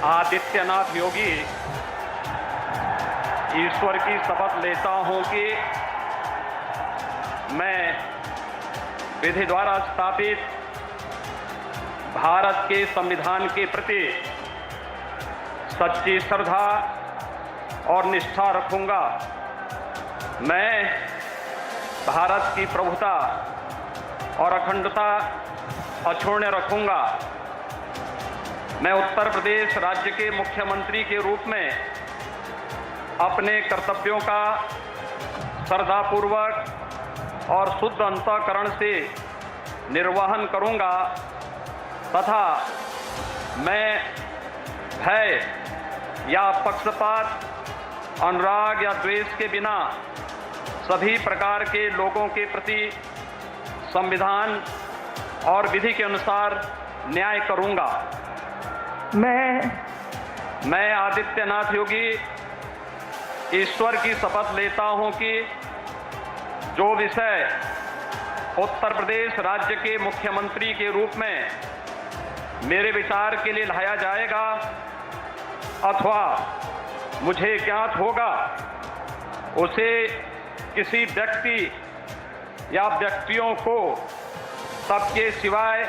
आदित्यनाथ योगी ईश्वर की शपथ लेता हूं कि मैं विधि द्वारा स्थापित भारत के संविधान के प्रति सच्ची श्रद्धा और निष्ठा रखूंगा। मैं भारत की प्रभुता और अखंडता अक्षुण्ण रखूंगा। मैं उत्तर प्रदेश राज्य के मुख्यमंत्री के रूप में अपने कर्तव्यों का श्रद्धापूर्वक और शुद्ध अंतःकरण से निर्वहन करूंगा तथा मैं भय या पक्षपात, अनुराग या द्वेष के बिना सभी प्रकार के लोगों के प्रति संविधान और विधि के अनुसार न्याय करूंगा। मैं आदित्यनाथ योगी ईश्वर की शपथ लेता हूं कि जो विषय उत्तर प्रदेश राज्य के मुख्यमंत्री के रूप में मेरे विचार के लिए लाया जाएगा अथवा मुझे ज्ञात होगा, उसे किसी व्यक्ति या व्यक्तियों को सबके सिवाय,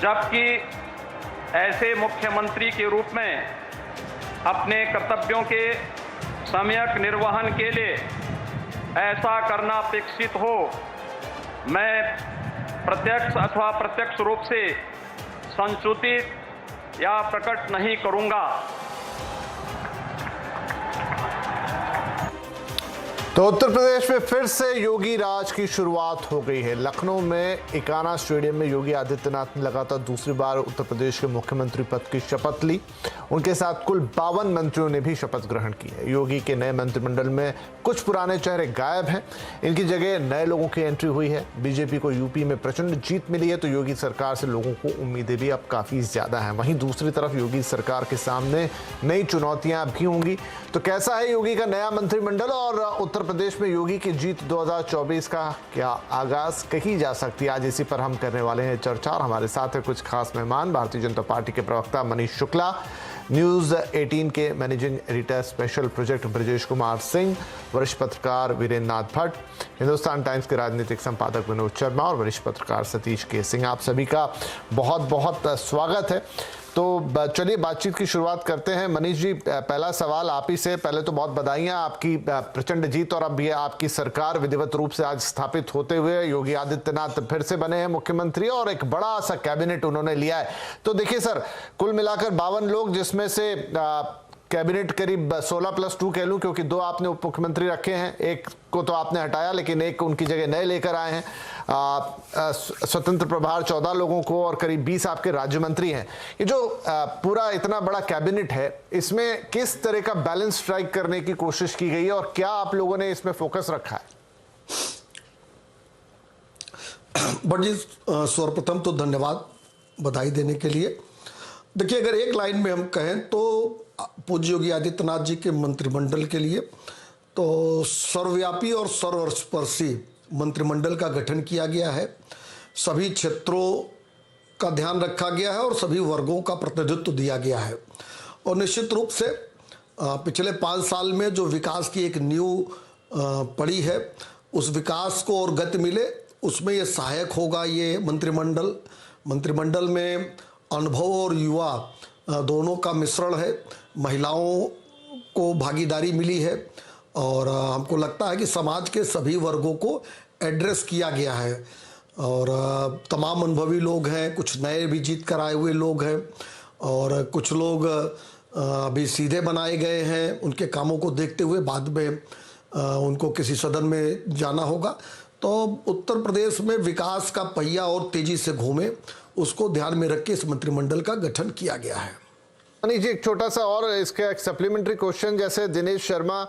जबकि ऐसे मुख्यमंत्री के रूप में अपने कर्तव्यों के सम्यक निर्वहन के लिए ऐसा करना अपेक्षित हो, मैं प्रत्यक्ष अथवा अप्रत्यक्ष रूप से संसूचित या प्रकट नहीं करूंगा। तो उत्तर प्रदेश में फिर से योगी राज की शुरुआत हो गई है। लखनऊ में इकाना स्टेडियम में योगी आदित्यनाथ ने लगातार दूसरी बार उत्तर प्रदेश के मुख्यमंत्री पद की शपथ ली। उनके साथ कुल 52 मंत्रियों ने भी शपथ ग्रहण की है। योगी के नए मंत्रिमंडल में कुछ पुराने चेहरे गायब हैं, इनकी जगह नए लोगों की एंट्री हुई है। बीजेपी को यूपी में प्रचंड जीत मिली है, तो योगी सरकार से लोगों को उम्मीदें भी अब काफी ज्यादा हैं। वहीं दूसरी तरफ योगी सरकार के सामने नई चुनौतियां भी होंगी। तो कैसा है योगी का नया मंत्रिमंडल और उत्तर प्रदेश में योगी की जीत 2024 का क्या आगाज कही जा सकती है? आज इसी पर हम करने वाले हैं चर्चा और हमारे साथ है कुछ खास मेहमान। भारतीय जनता पार्टी के प्रवक्ता मनीष शुक्ला, न्यूज 18 के managing editor special project Brajesh Kumar Singh, वरिष्ठ पत्रकार वीरेंद्र नाथ भट्ट, हिंदुस्तान टाइम्स के राजनीतिक संपादक विनोद शर्मा और वरिष्ठ पत्रकार सतीश के सिंह। आप सभी का बहुत बहुत स्वागत है। तो चलिए बातचीत की शुरुआत करते हैं। मनीष जी, पहला सवाल आप ही से। पहले तो बहुत बधाइयां आपकी प्रचंड जीत और अब ये आपकी सरकार विधिवत रूप से आज स्थापित होते हुए योगी आदित्यनाथ फिर से बने हैं मुख्यमंत्री और एक बड़ा सा कैबिनेट उन्होंने लिया है। तो देखिए सर, कुल मिलाकर 52 लोग, जिसमें से कैबिनेट करीब 16+2 कह लूं, क्योंकि 2 आपने उप मुख्यमंत्री रखे हैं, एक को तो आपने हटाया लेकिन एक उनकी जगह नए लेकर आए हैं। स्वतंत्र प्रभार 14 लोगों को और करीब 20 आपके राज्य मंत्री हैं। ये जो पूरा इतना बड़ा कैबिनेट है, इसमें किस तरह का बैलेंस स्ट्राइक करने की कोशिश की गई है और क्या आप लोगों ने इसमें फोकस रखा है? बट जी, सर्वप्रथम तो धन्यवाद बधाई देने के लिए। देखिए, अगर एक लाइन में हम कहें तो पूज्य योगी आदित्यनाथ जी के मंत्रिमंडल के लिए तो सर्वव्यापी और सर्वस्पर्शी मंत्रिमंडल का गठन किया गया है। सभी क्षेत्रों का ध्यान रखा गया है और सभी वर्गों का प्रतिनिधित्व दिया गया है। और निश्चित रूप से पिछले 5 साल में जो विकास की एक नींव पड़ी है, उस विकास को और गति मिले, उसमें ये सहायक होगा। ये मंत्रिमंडल में अनुभव और युवा दोनों का मिश्रण है। महिलाओं को भागीदारी मिली है और हमको लगता है कि समाज के सभी वर्गों को एड्रेस किया गया है। और तमाम अनुभवी लोग हैं, कुछ नए भी जीत कर आए हुए लोग हैं और कुछ लोग अभी सीधे बनाए गए हैं। उनके कामों को देखते हुए बाद में उनको किसी सदन में जाना होगा। तो उत्तर प्रदेश में विकास का पहिया और तेजी से घूमे, उसको ध्यान में रख के इस मंत्रिमंडल का गठन किया गया है। मनीष जी, एक छोटा सा और इसका एक सप्लीमेंट्री क्वेश्चन, जैसे दिनेश शर्मा,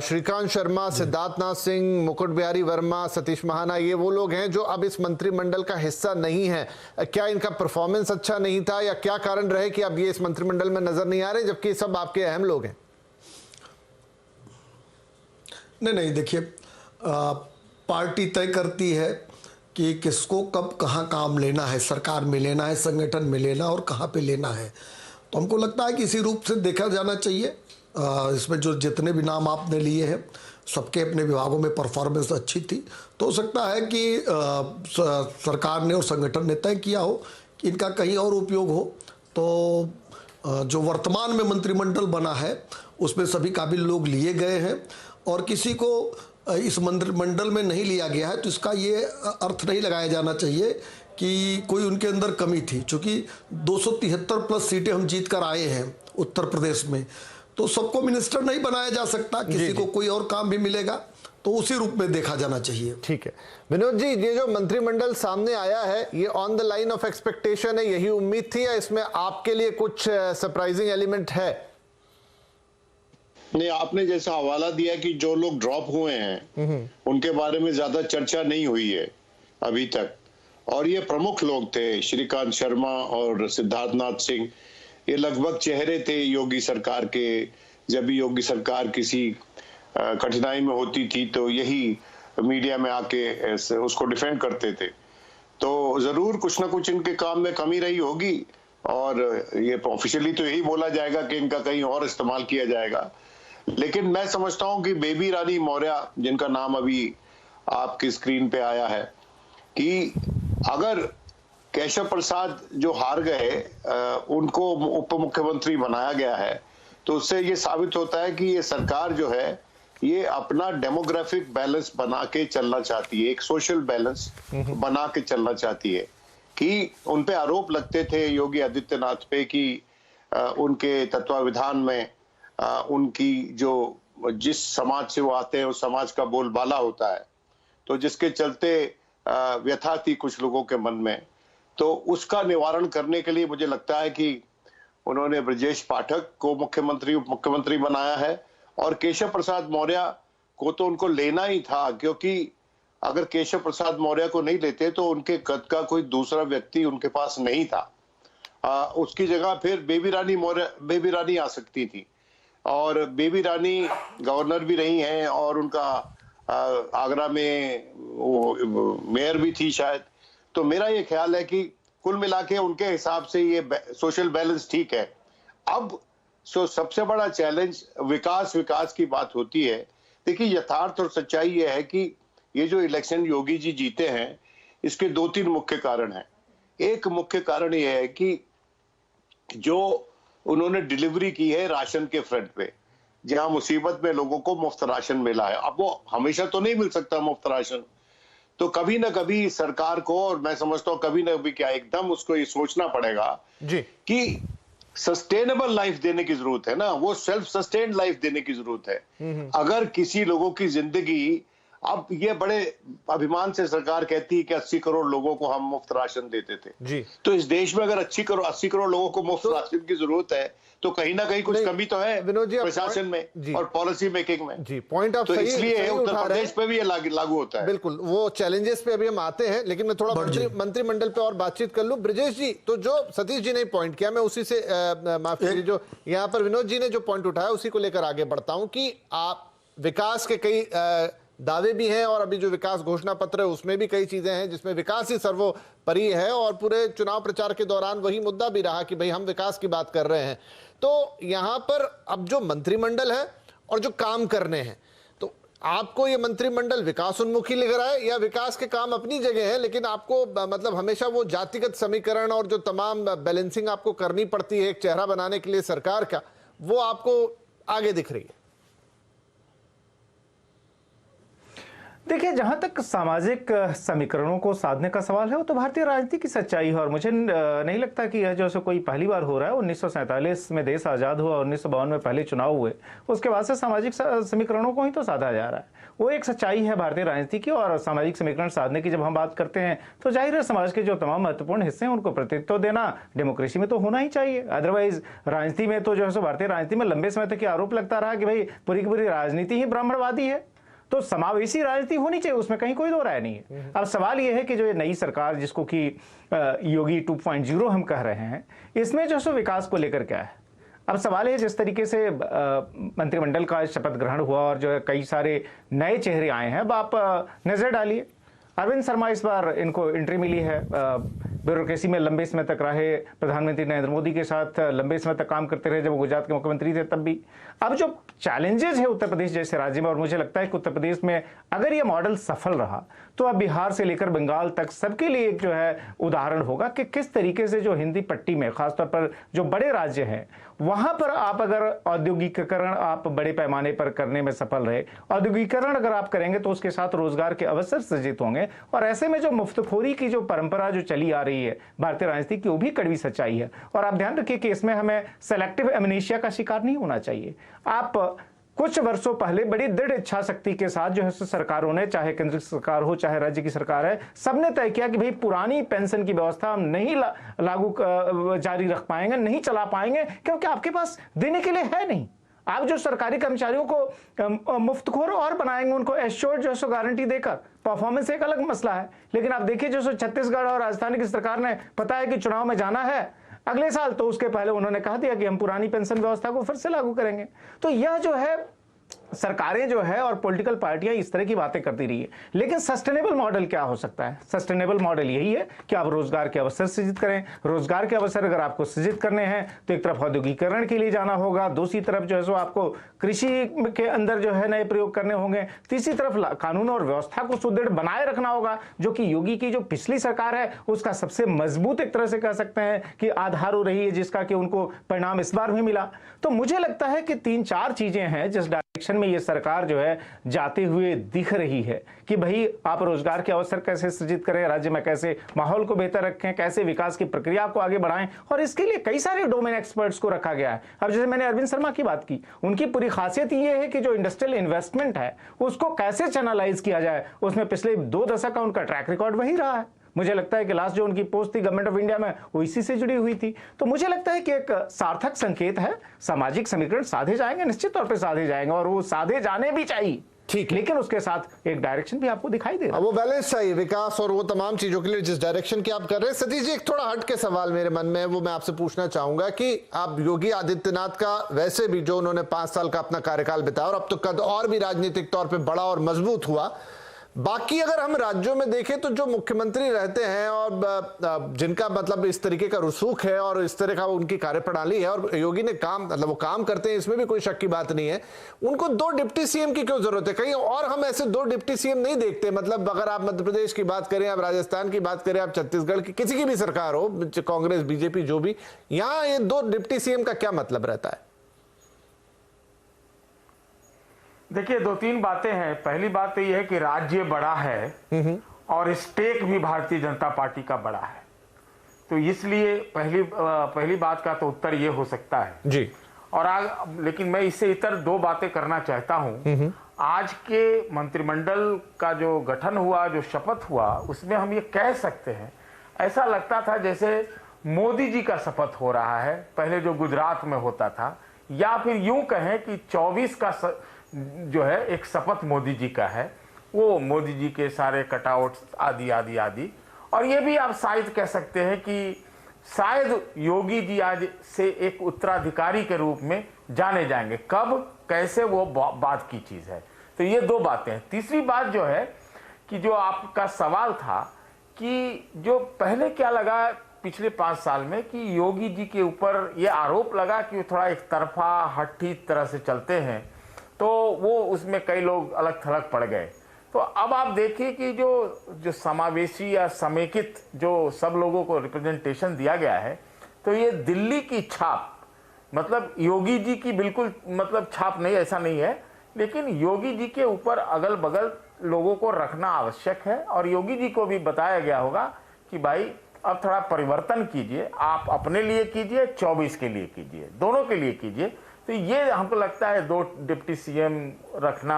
श्रीकांत शर्मा, सिद्धार्थ नाथ सिंह, मुकुट बिहारी वर्मा, सतीश महाना, ये वो लोग हैं जो अब इस मंत्रिमंडल का हिस्सा नहीं है। क्या इनका परफॉर्मेंस अच्छा नहीं था या क्या कारण रहे कि अब ये इस मंत्रिमंडल में नजर नहीं आ रहे, जबकि सब आपके अहम लोग हैं? नहीं, देखिए, पार्टी तय करती है कि किसको कब कहाँ काम लेना है, सरकार में लेना है, संगठन में लेना और कहाँ पे लेना है। तो हमको लगता है कि इसी रूप से देखा जाना चाहिए। इसमें जो जितने भी नाम आपने लिए हैं सबके अपने विभागों में परफॉर्मेंस अच्छी थी। तो हो सकता है कि सरकार ने और संगठन ने तय किया हो कि इनका कहीं और उपयोग हो। तो जो वर्तमान में मंत्रिमंडल बना है उसमें सभी काबिल लोग लिए गए हैं और किसी को इस मंत्रिमंडल में नहीं लिया गया है तो इसका ये अर्थ नहीं लगाया जाना चाहिए कि कोई उनके अंदर कमी थी। चूँकि 273 प्लस सीटें हम जीत कर आए हैं उत्तर प्रदेश में, तो सबको मिनिस्टर नहीं बनाया जा सकता, किसी को कोई और काम भी मिलेगा, तो उसी रूप में देखा जाना चाहिए। ठीक है विनोद जी, ये जो मंत्रिमंडल सामने आया है ये on the line of expectation है, यही उम्मीद थी या इसमें आपके लिए कुछ सरप्राइजिंग एलिमेंट है? नहीं, आपने जैसा हवाला दिया कि जो लोग ड्रॉप हुए हैं उनके बारे में ज्यादा चर्चा नहीं हुई है अभी तक, और ये प्रमुख लोग थे श्रीकांत शर्मा और सिद्धार्थनाथ सिंह। ये लगभग चेहरे थे योगी सरकार के। जब भी योगी सरकार किसी कठिनाई में होती थी तो यही मीडिया में आके उसको डिफेंड करते थे। तो जरूर कुछ ना कुछ इनके काम में कमी रही होगी और ये ऑफिशियली तो यही बोला जाएगा कि इनका कहीं और इस्तेमाल किया जाएगा। लेकिन मैं समझता हूं कि बेबी रानी मौर्य, जिनका नाम अभी आपकी स्क्रीन पे आया है, कि अगर केशव प्रसाद जो हार गए उनको उप मुख्यमंत्री बनाया गया है तो उससे ये साबित होता है कि ये सरकार जो है ये अपना डेमोग्राफिक बैलेंस बना के चलना चाहती है, एक सोशल बैलेंस बना के चलना चाहती है। कि उन पे आरोप लगते थे योगी आदित्यनाथ पे कि उनके तत्वावधान में उनकी जो जिस समाज से वो आते हैं उस समाज का बोलबाला होता है, तो जिसके चलते व्यथा थी कुछ लोगों के मन में। तो उसका निवारण करने के लिए मुझे लगता है कि उन्होंने ब्रजेश पाठक को मुख्यमंत्री उप मुख्यमंत्री बनाया है और केशव प्रसाद मौर्य को तो उनको लेना ही था, क्योंकि अगर केशव प्रसाद मौर्य को नहीं लेते तो उनके कद का कोई दूसरा व्यक्ति उनके पास नहीं था। उसकी जगह फिर बेबी रानी आ सकती थी और बेबी रानी गवर्नर भी रही हैं और उनका आगरा में वो मेयर भी थी शायद। तो मेरा ये ख्याल है कि कुल मिला के उनके हिसाब से ये सोशल बैलेंस ठीक है। अब सबसे बड़ा चैलेंज विकास की बात होती है। देखिए, यथार्थ और सच्चाई ये है कि ये जो इलेक्शन योगी जी जीते हैं इसके 2-3 मुख्य कारण हैं। एक मुख्य कारण ये है कि जो उन्होंने डिलीवरी की है राशन के फ्रंट पे, जहां मुसीबत में लोगों को मुफ्त राशन मिला है। अब वो हमेशा तो नहीं मिल सकता मुफ्त राशन, तो कभी ना कभी सरकार को, और मैं समझता हूं कभी ना कभी क्या एकदम उसको ये सोचना पड़ेगा जी कि सस्टेनेबल लाइफ देने की जरूरत है ना, वो सेल्फ सस्टेन्ड लाइफ देने की जरूरत है। अगर किसी लोगों की जिंदगी, अब ये बड़े अभिमान से सरकार कहती है कि 80 करोड़ लोगों को हम मुफ्त राशन देते थे जी। तो इस देश में अगर 80 करोड़ लोगों को मुफ्त राशन की जरूरत है तो कहीं ना कहीं कुछ कमी तो है प्रशासन में और पॉलिसी मेकिंग में जी। पॉइंट ऑफ, तो इसलिए उत्तर प्रदेश पे भी ये लागू होता है। बिल्कुल, वो चैलेंजेस पे अभी हम आते हैं, लेकिन मैं थोड़ा मंत्रिमंडल पे और बातचीत कर लूं। ब्रजेश जी, तो जो सतीश जी ने पॉइंट किया, मैं उसी से माफ कीजिए, जो यहाँ पर विनोद जी ने जो पॉइंट उठाया उसी को लेकर आगे बढ़ता हूं कि आप विकास के कई दावे भी हैं और अभी जो विकास घोषणा पत्र है उसमें भी कई चीजें हैं जिसमें विकास ही सर्वोपरि है और पूरे चुनाव प्रचार के दौरान वही मुद्दा भी रहा कि भाई हम विकास की बात कर रहे हैं। तो यहां पर अब जो मंत्रिमंडल है और जो काम करने हैं, तो आपको ये मंत्रिमंडल विकास उन्मुखी लग रहा है या विकास के काम अपनी जगह है लेकिन आपको मतलब हमेशा वो जातिगत समीकरण और जो तमाम बैलेंसिंग आपको करनी पड़ती है एक चेहरा बनाने के लिए सरकार का, वो आपको आगे दिख रही है? देखिए, जहां तक सामाजिक समीकरणों को साधने का सवाल है वो तो भारतीय राजनीति की सच्चाई है और मुझे नहीं लगता कि यह जो कोई पहली बार हो रहा है। 1947 में देश आज़ाद हुआ, 1952 में पहले चुनाव हुए, उसके बाद से सामाजिक समीकरणों को ही तो साधा जा रहा है। वो एक सच्चाई है भारतीय राजनीति की। और सामाजिक समीकरण साधने की जब हम बात करते हैं तो जाहिर है समाज के जो तमाम महत्वपूर्ण हिस्से हैं उनको प्रतिनिधित्व देना डेमोक्रेसी में तो होना ही चाहिए। अदरवाइज राजनीति में तो जो है भारतीय राजनीति में लंबे समय तक ये आरोप लगता रहा कि भाई पूरी की पूरी राजनीति ही ब्राह्मणवादी है। तो समावेशी राजनीति होनी चाहिए, उसमें कहीं कोई दो राय नहीं है। अब सवाल यह है कि जो ये नई सरकार जिसको कि योगी 2.0 हम कह रहे हैं, इसमें जो सो विकास को लेकर क्या है। अब सवाल है जिस तरीके से मंत्रिमंडल का शपथ ग्रहण हुआ और जो है कई सारे नए चेहरे आए हैं, अब आप नजर डालिए। अरविंद शर्मा इस बार इनको एंट्री मिली है, ब्यूरोक्रेसी में लंबे समय तक रहे, प्रधानमंत्री नरेंद्र मोदी के साथ लंबे समय तक काम करते रहे, जब वो गुजरात के मुख्यमंत्री थे तब भी। अब जो चैलेंजेस है उत्तर प्रदेश जैसे राज्य में, और मुझे लगता है कि उत्तर प्रदेश में अगर ये मॉडल सफल रहा तो अब बिहार से लेकर बंगाल तक सबके लिए एक जो है उदाहरण होगा कि किस तरीके से जो हिंदी पट्टी में खासतौर पर जो बड़े राज्य हैं वहां पर आप अगर औद्योगिकीकरण आप बड़े पैमाने पर करने में सफल रहे, औद्योगिकीकरण अगर आप करेंगे तो उसके साथ रोजगार के अवसर सृजित होंगे। और ऐसे में जो मुफ्तखोरी की जो परंपरा जो चली आ रही है भारतीय राजनीति की, वो भी कड़वी सच्चाई है। और आप ध्यान रखिए कि इसमें हमें सेलेक्टिव एमनेशिया का शिकार नहीं होना चाहिए। आप कुछ वर्षों पहले बड़ी दृढ़ इच्छा शक्ति के साथ जो है सरकारों ने, चाहे केंद्र सरकार हो चाहे राज्य की सरकार है, सबने तय किया कि भाई पुरानी पेंशन की व्यवस्था हम नहीं लागू जारी रख पाएंगे, नहीं चला पाएंगे, क्योंकि आपके पास देने के लिए है नहीं। आप जो सरकारी कर्मचारियों को मुफ्तखोर और बनाएंगे, उनको एश्योर्ड जो है गारंटी देकर, परफॉर्मेंस एक अलग मसला है। लेकिन आप देखिए जो छत्तीसगढ़ और राजस्थान की सरकार ने पता है कि चुनाव में जाना है अगले साल, तो उसके पहले उन्होंने कहा दिया कि हम पुरानी पेंशन व्यवस्था को फिर से लागू करेंगे। तो यह जो है सरकारें जो है और पॉलिटिकल पार्टियां इस तरह की बातें करती रही है। लेकिन सस्टेनेबल मॉडल क्या हो सकता है? सस्टेनेबल मॉडल यही है कि आप रोजगार के अवसर सृजित करें। रोजगार के अवसर अगर आपको सृजित करने हैं तो एक तरफ औद्योगिकीकरण के लिए जाना होगा, दूसरी तरफ जो है सो आपको कृषि के अंदर जो है नए प्रयोग करने होंगे, तीसरी तरफ कानून और व्यवस्था को सुदृढ़ बनाए रखना होगा, जो कि योगी की जो पिछली सरकार है उसका सबसे मजबूत एक तरह से कह सकते हैं कि आधार हो रही है, जिसका कि उनको परिणाम इस बार भी मिला। तो मुझे लगता है कि 3-4 चीजें हैं जिस डायरेक्शन में ये सरकार जो है जाते हुए दिख रही है कि भाई आप रोजगार के अवसर कैसे सृजित करें, राज्य में कैसे माहौल को बेहतर रखें, कैसे विकास की प्रक्रिया को आगे बढ़ाएं, और इसके लिए कई सारे डोमेन एक्सपर्ट्स को रखा गया है। अब जैसे मैंने अरविंद शर्मा की बात की, उनकी पूरी खासियत ये है कि जो इंडस्ट्रियल इन्वेस्टमेंट है उसको कैसे चैनलाइज किया जाए, उसमें पिछले 2 दशक का उनका ट्रैक रिकॉर्ड वही रहा है। मुझे लगता है कि लास्ट जो उनकी पोस्ट थी गवर्नमेंट ऑफ इंडिया में वो इसी से जुड़ी हुई थी। तो मुझे लगता है कि एक सार्थक संकेत है, सामाजिक समीकरण साधे जाएंगे, निश्चित तौर पे साधे जाएंगे, और वो साधे जाने भी चाहिए, ठीक, लेकिन उसके साथ एक डायरेक्शन भी आपको दिखाई दे रहा है। वो बैलेंस चाहिए, विकास और वो तमाम चीजों के लिए जिस डायरेक्शन की आप कर रहे हैं। सतीश जी, एक थोड़ा हट के सवाल मेरे मन में है, वो मैं आपसे पूछना चाहूंगा कि आप योगी आदित्यनाथ का वैसे भी जो उन्होंने 5 साल का अपना कार्यकाल बिताया और अब तो कद और भी राजनीतिक तौर पर बड़ा और मजबूत हुआ, बाकी अगर हम राज्यों में देखें तो जो मुख्यमंत्री रहते हैं और जिनका मतलब इस तरीके का रसूख है और इस तरह का उनकी कार्यप्रणाली है, और योगी ने काम मतलब वो काम करते हैं, इसमें भी कोई शक की बात नहीं है, उनको 2 डिप्टी सीएम की क्यों जरूरत है? कहीं और हम ऐसे 2 डिप्टी सीएम नहीं देखते। मतलब अगर आप मध्य प्रदेश की बात करें, आप राजस्थान की बात करें, आप छत्तीसगढ़ की किसी की भी सरकार हो, कांग्रेस बीजेपी जो भी, यहां ये 2 डिप्टी सीएम का क्या मतलब रहता है? देखिए 2-3 बातें हैं। पहली बात तो यह है कि राज्य बड़ा है और स्टेक भी भारतीय जनता पार्टी का बड़ा है, तो इसलिए पहली बात का तो उत्तर ये हो सकता है जी। और लेकिन मैं इससे इतर 2 बातें करना चाहता हूं। आज के मंत्रिमंडल का जो गठन हुआ, जो शपथ हुआ, उसमें हम ये कह सकते हैं, ऐसा लगता था जैसे मोदी जी का शपथ हो रहा है, पहले जो गुजरात में होता था, या फिर यूं कहें कि 24 का जो है एक शपथ मोदी जी का है, वो मोदी जी के सारे कटआउट आदि आदि आदि। और ये भी आप शायद कह सकते हैं कि शायद योगी जी आज से एक उत्तराधिकारी के रूप में जाने जाएंगे, कब कैसे वो बात की चीज है। तो ये 2 बातें हैं। तीसरी बात जो है कि जो आपका सवाल था कि जो पहले क्या लगा पिछले 5 साल में कि योगी जी के ऊपर ये आरोप लगा कि वो थोड़ा एक तरफा हठी तरह से चलते हैं, तो वो उसमें कई लोग अलग थलग पड़ गए। तो अब आप देखिए कि जो समावेशी या समेकित जो सब लोगों को रिप्रेजेंटेशन दिया गया है, तो ये दिल्ली की छाप, मतलब योगी जी की बिल्कुल मतलब छाप नहीं, ऐसा नहीं है, लेकिन योगी जी के ऊपर अगल बगल लोगों को रखना आवश्यक है। और योगी जी को भी बताया गया होगा कि भाई अब थोड़ा परिवर्तन कीजिए, आप अपने लिए कीजिए, 24 के लिए कीजिए, दोनों के लिए कीजिए। तो ये हमको लगता है 2 डिप्टी सीएम रखना,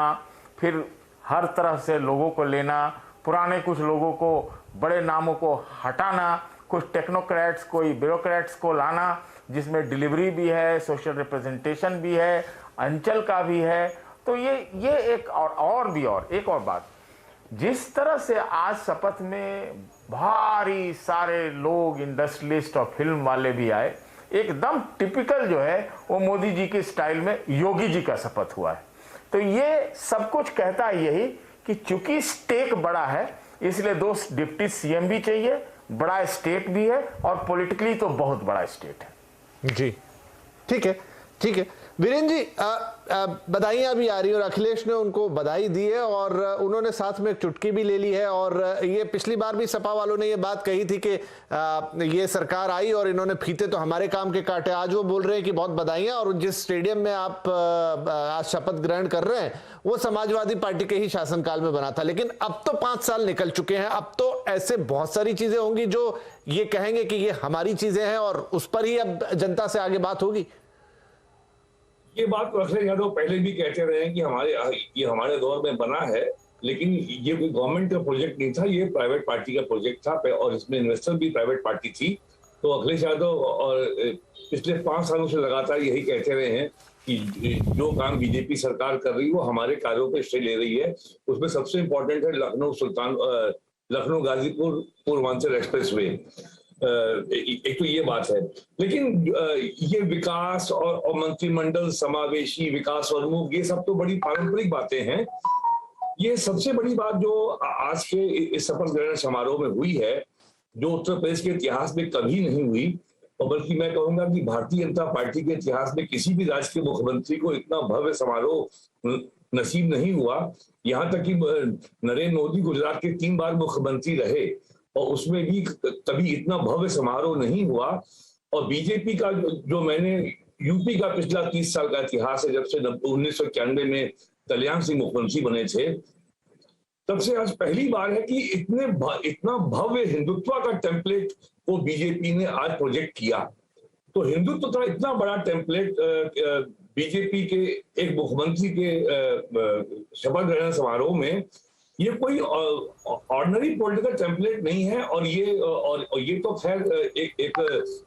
फिर हर तरह से लोगों को लेना, पुराने कुछ लोगों को, बड़े नामों को हटाना, कुछ टेक्नोक्रेट्स, कोई ब्यूरोक्रेट्स को लाना, जिसमें डिलीवरी भी है, सोशल रिप्रेजेंटेशन भी है, अंचल का भी है। तो ये एक और एक और बात, जिस तरह से आज शपथ में भारी सारे लोग, इंडस्ट्रियलिस्ट और फिल्म वाले भी आए, एकदम टिपिकल जो है वो मोदी जी के स्टाइल में योगी जी का शपथ हुआ है। तो ये सब कुछ कहता है यही कि चूंकि स्टेक बड़ा है, इसलिए 2 डिप्टी सीएम भी चाहिए बड़ा स्टेट भी है और पॉलिटिकली तो बहुत बड़ा स्टेट है। जी ठीक है, ठीक है। वीरेंद्र जी, बधाइयां भी आ रही है और अखिलेश ने उनको बधाई दी है और उन्होंने साथ में एक चुटकी भी ले ली है। और ये पिछली बार भी सपा वालों ने ये बात कही थी कि ये सरकार आई और इन्होंने फीते तो हमारे काम के काटे। आज वो बोल रहे हैं कि बहुत बधाइयां, और जिस स्टेडियम में आप आज शपथ ग्रहण कर रहे हैं वो समाजवादी पार्टी के ही शासनकाल में बना था। लेकिन अब तो 5 साल निकल चुके हैं, अब तो ऐसे बहुत सारी चीजें होंगी जो ये कहेंगे कि ये हमारी चीजें हैं और उस पर ही अब जनता से आगे बात होगी। ये बात तो अखिलेश यादव पहले भी कहते रहे हैं कि ये हमारे दौर में बना है, लेकिन ये कोई गवर्नमेंट का प्रोजेक्ट नहीं था, ये प्राइवेट पार्टी का प्रोजेक्ट था और इसमें इन्वेस्टर भी प्राइवेट पार्टी थी। तो अखिलेश यादव और पिछले 5 सालों से लगातार यही कहते रहे हैं कि जो काम बीजेपी सरकार कर रही है वो हमारे कार्यों पे श्रेय ले रही है। उसमें सबसे इम्पोर्टेंट है लखनऊ गाजीपुर पूर्वांचल एक्सप्रेसवे। एक तो ये बात है, लेकिन ये विकास और मंत्रिमंडल समावेशी विकास उन्मुख, ये सब तो बड़ी पारंपरिक बातें हैं। ये सबसे बड़ी बात जो आज के इस शपथ ग्रहण समारोह में हुई है, जो उत्तर प्रदेश के इतिहास में कभी नहीं हुई, और बल्कि मैं कहूंगा कि भारतीय जनता पार्टी के इतिहास में किसी भी राज्य के मुख्यमंत्री को इतना भव्य समारोह नसीब नहीं हुआ। यहाँ तक कि नरेंद्र मोदी गुजरात के 3 बार मुख्यमंत्री रहे और उसमें भी कभी इतना भव्य समारोह नहीं हुआ। और बीजेपी का जो मैंने यूपी का पिछला 30 साल का इतिहास है, जब से 1991 में कल्याण सिंह मुख्यमंत्री बने थे, तब से आज पहली बार है कि इतना भव्य हिंदुत्व का टेम्पलेट को बीजेपी ने आज प्रोजेक्ट किया। तो हिंदुत्व का इतना बड़ा टेम्पलेट बीजेपी के एक मुख्यमंत्री के शपथ ग्रहण समारोह में, ये कोई ऑर्डिनरी पॉलिटिकल टेम्पलेट नहीं है। और ये तो खैर एक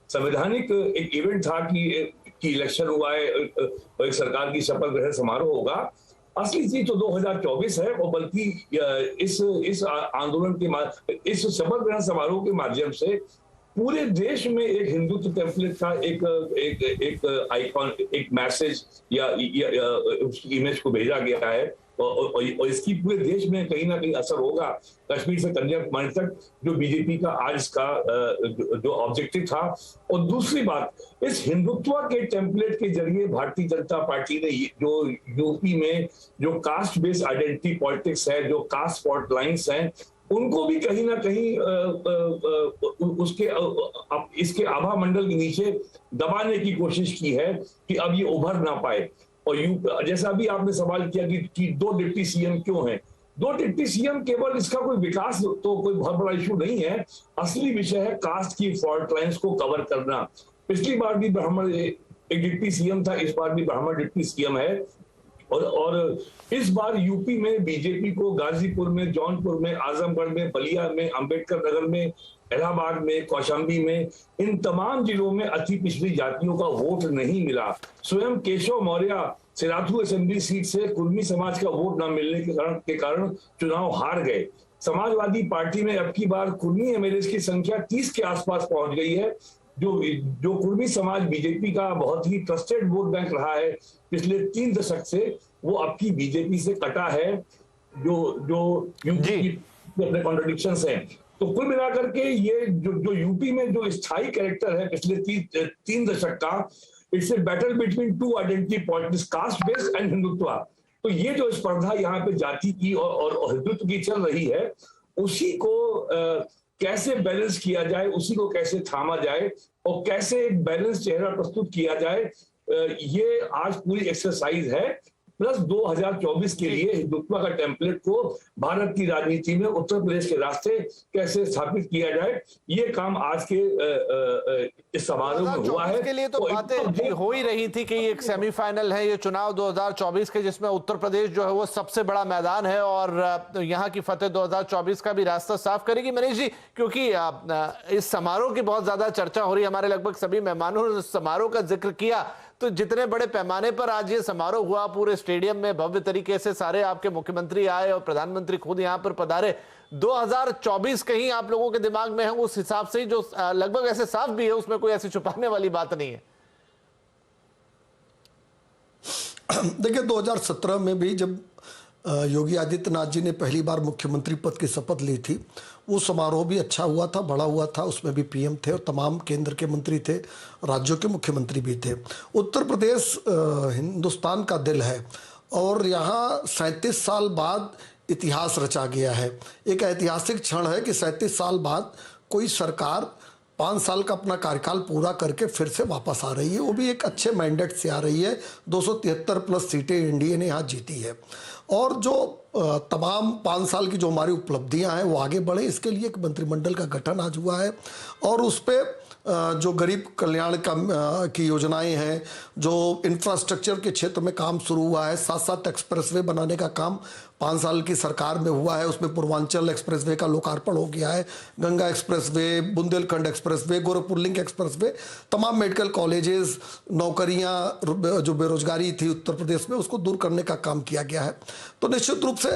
संवैधानिक एक इवेंट था कि इलेक्शन हुआ है, एक सरकार की शपथ ग्रहण समारोह होगा। असली चीज तो 2024 है, और बल्कि इस आंदोलन के इस शपथ ग्रहण समारोह के माध्यम से पूरे देश में एक हिंदुत्व टेम्पलेट का एक आइकॉन, एक मैसेज या उसकी इमेज को भेजा गया है। और इसकी पूरे देश में कहीं ना कहीं असर होगा, कश्मीर से कन्याकुमारी तक, जो बीजेपी का आज का जो ऑब्जेक्टिव था। और दूसरी बात, इस हिंदुत्व के टेम्पलेट के जरिए भारतीय जनता पार्टी ने जो यूपी में जो कास्ट बेस्ड आइडेंटिटी पॉलिटिक्स है, जो कास्ट फॉल्ट लाइन्स हैं, उनको भी कहीं ना कहीं इसके आभा मंडल के नीचे दबाने की कोशिश की है कि अब ये उभर ना पाए। और जैसा भी आपने सवाल किया कि 2 डिप्टी सीएम क्यों हैं, 2 डिप्टी सीएम केवल इसका कोई विकास तो कोई बहुत बड़ा इशू नहीं है। असली विषय है कास्ट की फॉल्ट लाइन्स को कवर करना। पिछली बार भी ब्राह्मण एक डिप्टी सीएम था, इस बार भी ब्राह्मण डिप्टी सीएम है। और इस बार यूपी में बीजेपी को गाजीपुर में, जौनपुर में, आजमगढ़ में, बलिया में, अंबेडकर नगर में, इलाहाबाद में, कौशाम्बी में, इन तमाम जिलों में अति पिछड़ी जातियों का वोट नहीं मिला। स्वयं केशव मौर्य सिराथू असेंबली सीट से कुर्मी समाज का वोट न मिलने के कारण चुनाव हार गए। समाजवादी पार्टी में अब की बार कुर्मी एमएलए की संख्या 30 के आसपास पहुंच गई है। जो कुर्मी समाज बीजेपी का बहुत ही ट्रस्टेड वोट बैंक रहा है पिछले 3 दशक से, वो अब की बीजेपी से कटा है। जो यूपी अपने कॉन्ट्रडिक्शंस हैं। तो कुल मिलाकर के ये जो यूपी में जो स्थायी कैरेक्टर है पिछले 3 दशक का, it's a battle between 2 identity politics, caste based and Hindutva. तो ये जो स्पर्धा यहाँ पे जाति की और हिंदुत्व की चल रही है, उसी को कैसे बैलेंस किया जाए, उसी को कैसे थामा जाए और कैसे एक बैलेंस चेहरा प्रस्तुत किया जाए, ये आज पूरी एक्सरसाइज है। प्लस 2024 के लिए हिंदुत्व का टेम्पलेट को भारत की राजनीति में उत्तर प्रदेश के रास्ते कैसे स्थापित किया जाए, ये काम आज के इस समारोह में हुआ है। के लिए तो बातें हो ही रही थी कि एक सेमीफाइनल है ये चुनाव 2024 के, जिसमें उत्तर प्रदेश जो है वो सबसे बड़ा मैदान है और यहाँ की फतेह 2024 का भी रास्ता साफ करेगी। मनीष जी, क्योंकि इस समारोह की बहुत ज्यादा चर्चा हो रही है, हमारे लगभग सभी मेहमानों ने समारोह का जिक्र किया, तो जितने बड़े पैमाने पर आज ये समारोह हुआ, पूरे स्टेडियम में भव्य तरीके से सारे आपके मुख्यमंत्री आए और प्रधानमंत्री खुद यहाँ पर पधारे, 2024 कहीं आप लोगों के दिमाग में है उस हिसाब से ही, जो लगभग ऐसे साफ भी है, उसमें कोई ऐसी छुपाने वाली बात नहीं है। देखिए 2017 में भी जब योगी आदित्यनाथ जी ने पहली बार मुख्यमंत्री पद की शपथ ली थी, वो समारोह भी अच्छा हुआ था, बड़ा हुआ था। उसमें भी पीएम थे और तमाम केंद्र के मंत्री थे, राज्यों के मुख्यमंत्री भी थे। उत्तर प्रदेश हिंदुस्तान का दिल है और यहाँ 37 साल बाद इतिहास रचा गया है। एक ऐतिहासिक क्षण है कि 37 साल बाद कोई सरकार 5 साल का अपना कार्यकाल पूरा करके फिर से वापस आ रही है, वो भी एक अच्छे मैंडेट से आ रही है। 273 प्लस सीटें एनडीए ने यहाँ जीती है और जो तमाम 5 साल की जो हमारी उपलब्धियां हैं वो आगे बढ़े, इसके लिए एक मंत्रिमंडल का गठन आज हुआ है और उस पर जो गरीब कल्याण की योजनाएं हैं, जो इंफ्रास्ट्रक्चर के क्षेत्र में काम शुरू हुआ है, 7 एक्सप्रेसवे बनाने का काम 5 साल की सरकार में हुआ है। उसमें पूर्वांचल एक्सप्रेसवे का लोकार्पण हो गया है, Ganga expressway, Bundelkhand expressway, Gorakhpur link expressway, तमाम मेडिकल कॉलेजेस, नौकरियां, जो बेरोजगारी थी उत्तर प्रदेश में, उसको दूर करने का काम किया गया है। तो निश्चित रूप से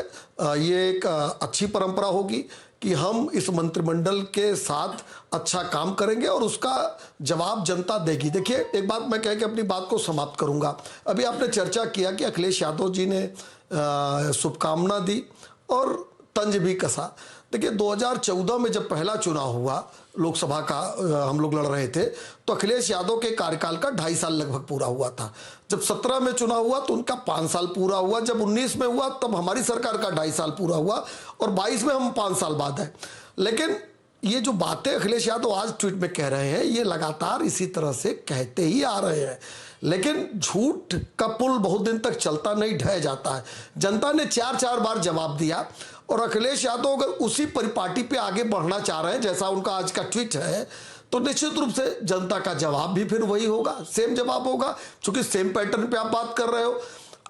ये एक अच्छी परंपरा होगी कि हम इस मंत्रिमंडल के साथ अच्छा काम करेंगे और उसका जवाब जनता देगी। देखिए, एक बात मैं कह के अपनी बात को समाप्त करूंगा। अभी आपने चर्चा किया कि अखिलेश यादव जी ने शुभकामना दी और तंज भी कसा। देखिए, 2014 में जब पहला चुनाव हुआ लोकसभा का, हम लोग लड़ रहे थे, तो अखिलेश यादव के कार्यकाल का 2.5 साल लगभग पूरा हुआ था। जब 17 में चुनाव हुआ तो उनका 5 साल पूरा हुआ। जब 19 में हुआ तब हमारी सरकार का 2.5 साल पूरा हुआ और 22 में हम 5 साल बाद है। लेकिन ये जो बातें अखिलेश यादव आज ट्वीट में कह रहे हैं, ये लगातार इसी तरह से कहते ही आ रहे हैं। लेकिन झूठ का पुल बहुत दिन तक चलता नहीं, ढह जाता है। जनता ने 4 बार जवाब दिया और अखिलेश यादव अगर उसी परिपाटी पे आगे बढ़ना चाह रहे हैं जैसा उनका आज का ट्वीट है, तो निश्चित रूप से जनता का जवाब भी फिर वही होगा, सेम जवाब होगा। क्योंकि सेम पैटर्न पे आप बात कर रहे हो।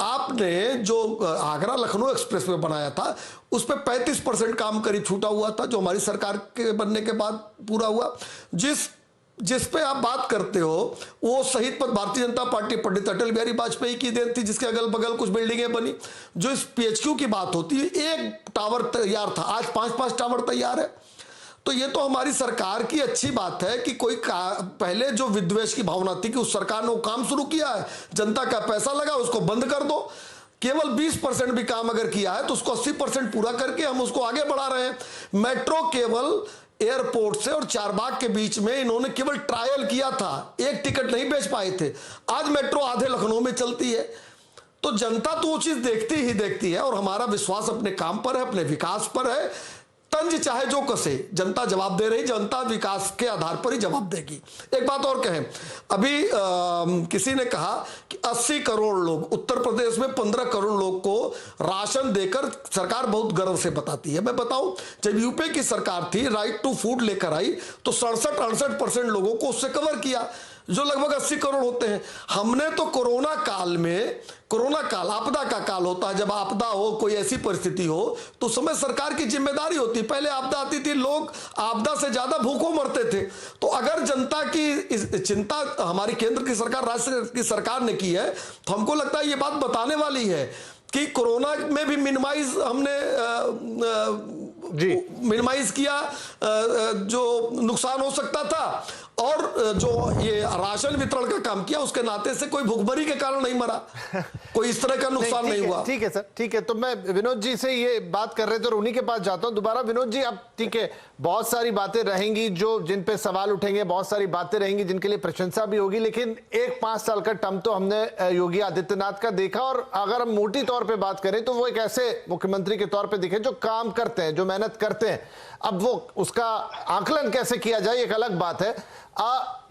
आपने जो आगरा लखनऊ एक्सप्रेस वे बनाया था उस पर 35% काम करीब छूटा हुआ था, जो हमारी सरकार के बनने के बाद पूरा हुआ। जिस पे आप बात करते हो वो शहीद पद भारतीय जनता पार्टी पंडित अटल बिहारी वाजपेयी की देन थी, जिसके अगल बगल कुछ बिल्डिंगें बनी। जो इस पीएचक्यू की बात होती है, 1 टावर तैयार था, आज 5-5 टावर तैयार है। तो ये तो हमारी सरकार की अच्छी बात है कि कोई पहले जो विद्वेष की भावना थी कि उस सरकार ने वो काम शुरू किया है, जनता का पैसा लगा, उसको बंद कर दो। केवल 20% भी काम अगर किया है तो उसको 80% पूरा करके हम उसको आगे बढ़ा रहे हैं। मेट्रो केवल एयरपोर्ट से और चारबाग के बीच में इन्होंने केवल ट्रायल किया था, 1 टिकट नहीं बेच पाए थे। आज मेट्रो आधे लखनऊ में चलती है। तो जनता तो वो चीज देखती ही देखती है और हमारा विश्वास अपने काम पर है, अपने विकास पर है। तंज चाहे जो कसे, जनता जवाब दे रही, जनता विकास के आधार पर ही जवाब देगी। एक बात और कहें, अभी किसी ने कहा कि 80 करोड़ लोग, उत्तर प्रदेश में 15 करोड़ लोग को राशन देकर सरकार बहुत गर्व से बताती है। मैं बताऊं, जब यूपी की सरकार थी, राइट टू फूड लेकर आई तो 67-68% लोगों को उससे कवर किया, जो लगभग 80 करोड़ होते हैं। हमने तो कोरोना काल में, कोरोना काल आपदा का काल होता है, जब आपदा हो, कोई ऐसी परिस्थिति हो तो उस समय सरकार की जिम्मेदारी होती है। पहले आपदा आती थी, लोग आपदा से ज्यादा भूखों मरते थे। तो अगर जनता की चिंता हमारी केंद्र की सरकार, राज्य की सरकार ने की है, तो हमको लगता है ये बात बताने वाली है कि कोरोना में भी मिनिमाइज हमने मिनिमाइज किया जो नुकसान हो सकता था, और जो ये राशन वितरण का काम किया उसके नाते से कोई भूखमरी के कारण नहीं मरा, कोई इस तरह का नुकसान नहीं हुआ। ठीक है सर, ठीक है। तो मैं विनोद जी से ये बात कर रहे थे और उन्हीं के पास जाता हूं दोबारा। विनोद जी, अब ठीक है, बहुत सारी बातें रहेंगी जो जिन पे सवाल उठेंगे, बहुत सारी बातें रहेंगी जिनके लिए प्रशंसा भी होगी, लेकिन एक 5 साल का टर्म तो हमने योगी आदित्यनाथ का देखा। और अगर हम मोटी तौर पर बात करें तो वो एक ऐसे मुख्यमंत्री के तौर पर दिखे जो काम करते हैं, जो मेहनत करते हैं। अब वो उसका आकलन कैसे किया जाए एक अलग बात है।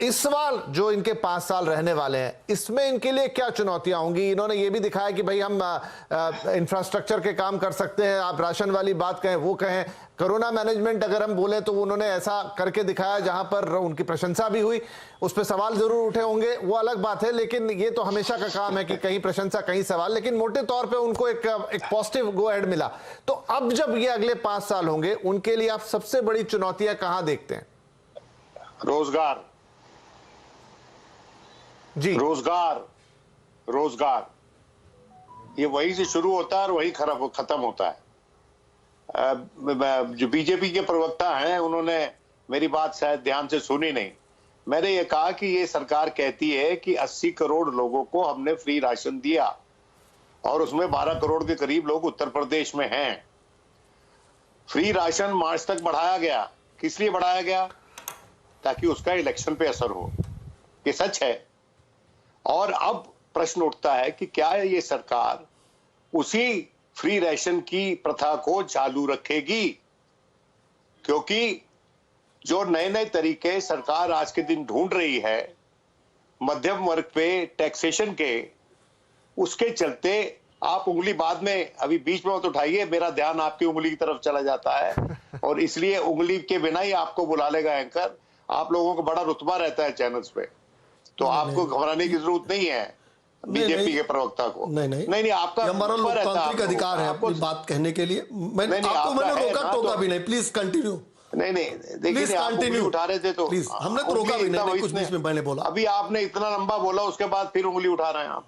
इस सवाल जो इनके 5 साल रहने वाले हैं, इसमें इनके लिए क्या चुनौतियां होंगी? इन्होंने ये भी दिखाया कि भाई हम इंफ्रास्ट्रक्चर के काम कर सकते हैं, आप राशन वाली बात कहें, वो कहें, कोरोना मैनेजमेंट अगर हम बोले तो उन्होंने ऐसा करके दिखाया जहां पर उनकी प्रशंसा भी हुई। उस पर सवाल जरूर उठे होंगे, वो अलग बात है, लेकिन ये तो हमेशा का काम है कि कहीं प्रशंसा कहीं सवाल। लेकिन मोटे तौर पे उनको एक पॉजिटिव गो अहेड मिला। तो अब जब ये अगले 5 साल होंगे, उनके लिए आप सबसे बड़ी चुनौतियां कहां देखते हैं? रोजगार जी, रोजगार ये वहीं से शुरू होता है और वहीं खत्म होता है। जो बीजेपी के प्रवक्ता हैं उन्होंने मेरी बात शायद ध्यान से सुनी नहीं। मैंने ये कहा कि ये सरकार कहती है कि 80 करोड़ लोगों को हमने फ्री राशन दिया, और उसमें 12 करोड़ के करीब लोग उत्तर प्रदेश में हैं। फ्री राशन मार्च तक बढ़ाया गया, किस लिए बढ़ाया गया? ताकि उसका इलेक्शन पे असर हो। ये सच है। और अब प्रश्न उठता है कि क्या ये सरकार उसी फ्री राशन की प्रथा को चालू रखेगी? क्योंकि जो नए नए तरीके सरकार आज के दिन ढूंढ रही है मध्यम वर्ग पे टैक्सेशन के, उसके चलते आप उंगली बाद में, अभी बीच में मत उठाइए, मेरा ध्यान आपकी उंगली की तरफ चला जाता है और इसलिए उंगली के बिना ही आपको बुला लेगा एंकर। आप लोगों को बड़ा रुतबा रहता है चैनल्स पे, तो आपको घबराने की जरूरत नहीं है बीजेपी के प्रवक्ता को। नहीं, आपका हमारा लोकतांत्रिक अधिकार है अपनी बात कहने के लिए। मैंने रोका भी नहीं, प्लीज कंटिन्यू। नहीं, देखिए आप उंगली उठा रहे थे तो प्लीज, हमने तो रोका भी नहीं, कुछ बीच में मैंने बोला। अभी आपने इतना लंबा बोला, उसके बाद फिर उंगली उठा रहे हैं आप।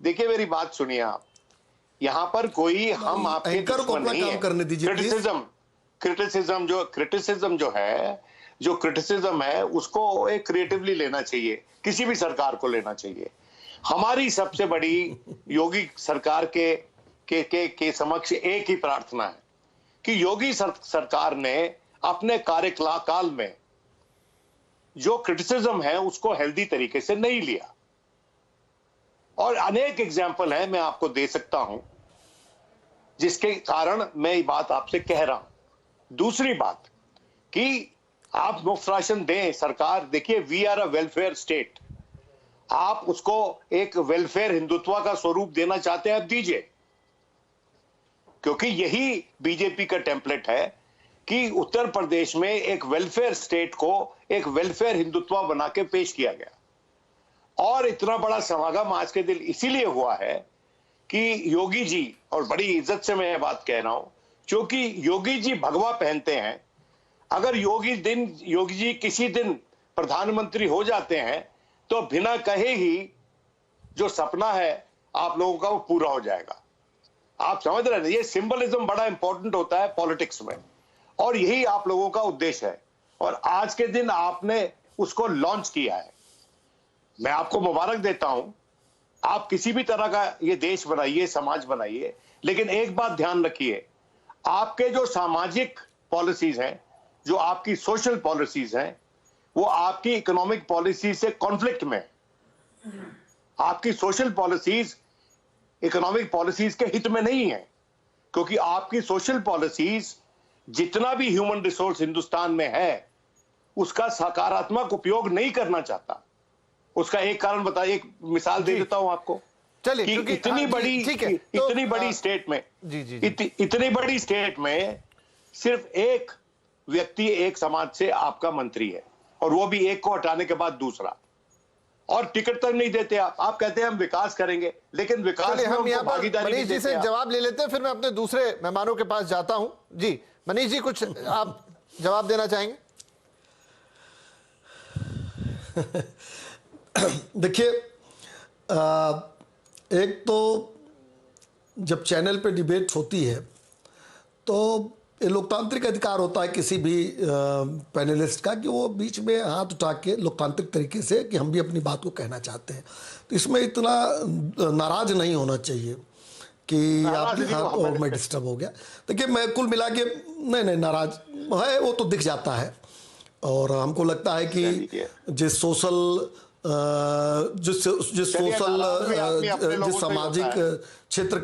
देखिए मेरी बात सुनिए आप, यहाँ पर कोई हम आपके दुश्मन नहीं है। क्रिटिसिज्म है उसको एक क्रिएटिवली लेना चाहिए, किसी भी सरकार को लेना चाहिए। हमारी सबसे बड़ी योगी सरकार के समक्ष एक ही प्रार्थना है कि योगी सरकार ने अपने कार्यकाल में जो क्रिटिसिज्म है उसको हेल्दी तरीके से नहीं लिया, और अनेक एग्जाम्पल है मैं आपको दे सकता हूं जिसके कारण मैं ये बात आपसे कह रहा हूं। दूसरी बात कि आप मुफ्त राशन दें, सरकार देखिए we are a welfare state, आप उसको एक वेलफेयर हिंदुत्व का स्वरूप देना चाहते हैं, आप दीजिए, क्योंकि यही बीजेपी का टेम्पलेट है कि उत्तर प्रदेश में एक वेलफेयर स्टेट को एक वेलफेयर हिंदुत्व बना के पेश किया गया। और इतना बड़ा समागम आज के दिन इसीलिए हुआ है कि योगी जी, और बड़ी इज्जत से मैं ये बात कह रहा हूं, क्योंकि योगी जी भगवा पहनते हैं। अगर योगी जी किसी दिन प्रधानमंत्री हो जाते हैं तो बिना कहे ही जो सपना है आप लोगों का वो पूरा हो जाएगा। आप समझ रहे हैं, ये सिंबलिज्म बड़ा इंपॉर्टेंट होता है पॉलिटिक्स में, और यही आप लोगों का उद्देश्य है, और आज के दिन आपने उसको लॉन्च किया है। मैं आपको मुबारक देता हूं, आप किसी भी तरह का ये देश बनाइए, समाज बनाइए, लेकिन एक बात ध्यान रखिए, आपके जो सामाजिक पॉलिसीज हैं, जो आपकी सोशल पॉलिसीज हैं, वो आपकी इकोनॉमिक पॉलिसी से कॉन्फ्लिक्ट में। आपकी सोशल पॉलिसीज इकोनॉमिक पॉलिसीज के हित में नहीं है, क्योंकि आपकी सोशल पॉलिसीज जितना भी ह्यूमन रिसोर्स हिंदुस्तान में है उसका सकारात्मक उपयोग नहीं करना चाहता। उसका एक कारण बताइए, एक मिसाल दे देता हूं आपको। चलिए, इतनी बड़ी स्टेट में, इतनी बड़ी स्टेट में सिर्फ एक व्यक्ति एक समाज से आपका मंत्री है, और वो भी एक को हटाने के बाद दूसरा, और टिकट तक नहीं देते आप कहते हैं हम विकास करेंगे, लेकिन विकास में हम यहाँ भागीदारी मनीष जी से जवाब ले लेते हैं, फिर मैं अपने दूसरे मेहमानों के पास जाता हूं। जी मनीष जी, कुछ आप जवाब देना चाहेंगे? देखिए, एक तो जब चैनल पे डिबेट होती है तो ये लोकतांत्रिक अधिकार होता है किसी भी पैनलिस्ट का कि वो बीच में हाथ उठा के लोकतांत्रिक तरीके से कि हम भी अपनी बात को कहना चाहते हैं, तो इसमें इतना नाराज नहीं होना चाहिए कि आपके हाथ और मैं डिस्टर्ब हो गया। देखिए, मैं कुल मिला के नहीं नाराज है, वो तो दिख जाता है, और हमको लगता है कि जिस सोशल जिस सामाजिक क्षेत्र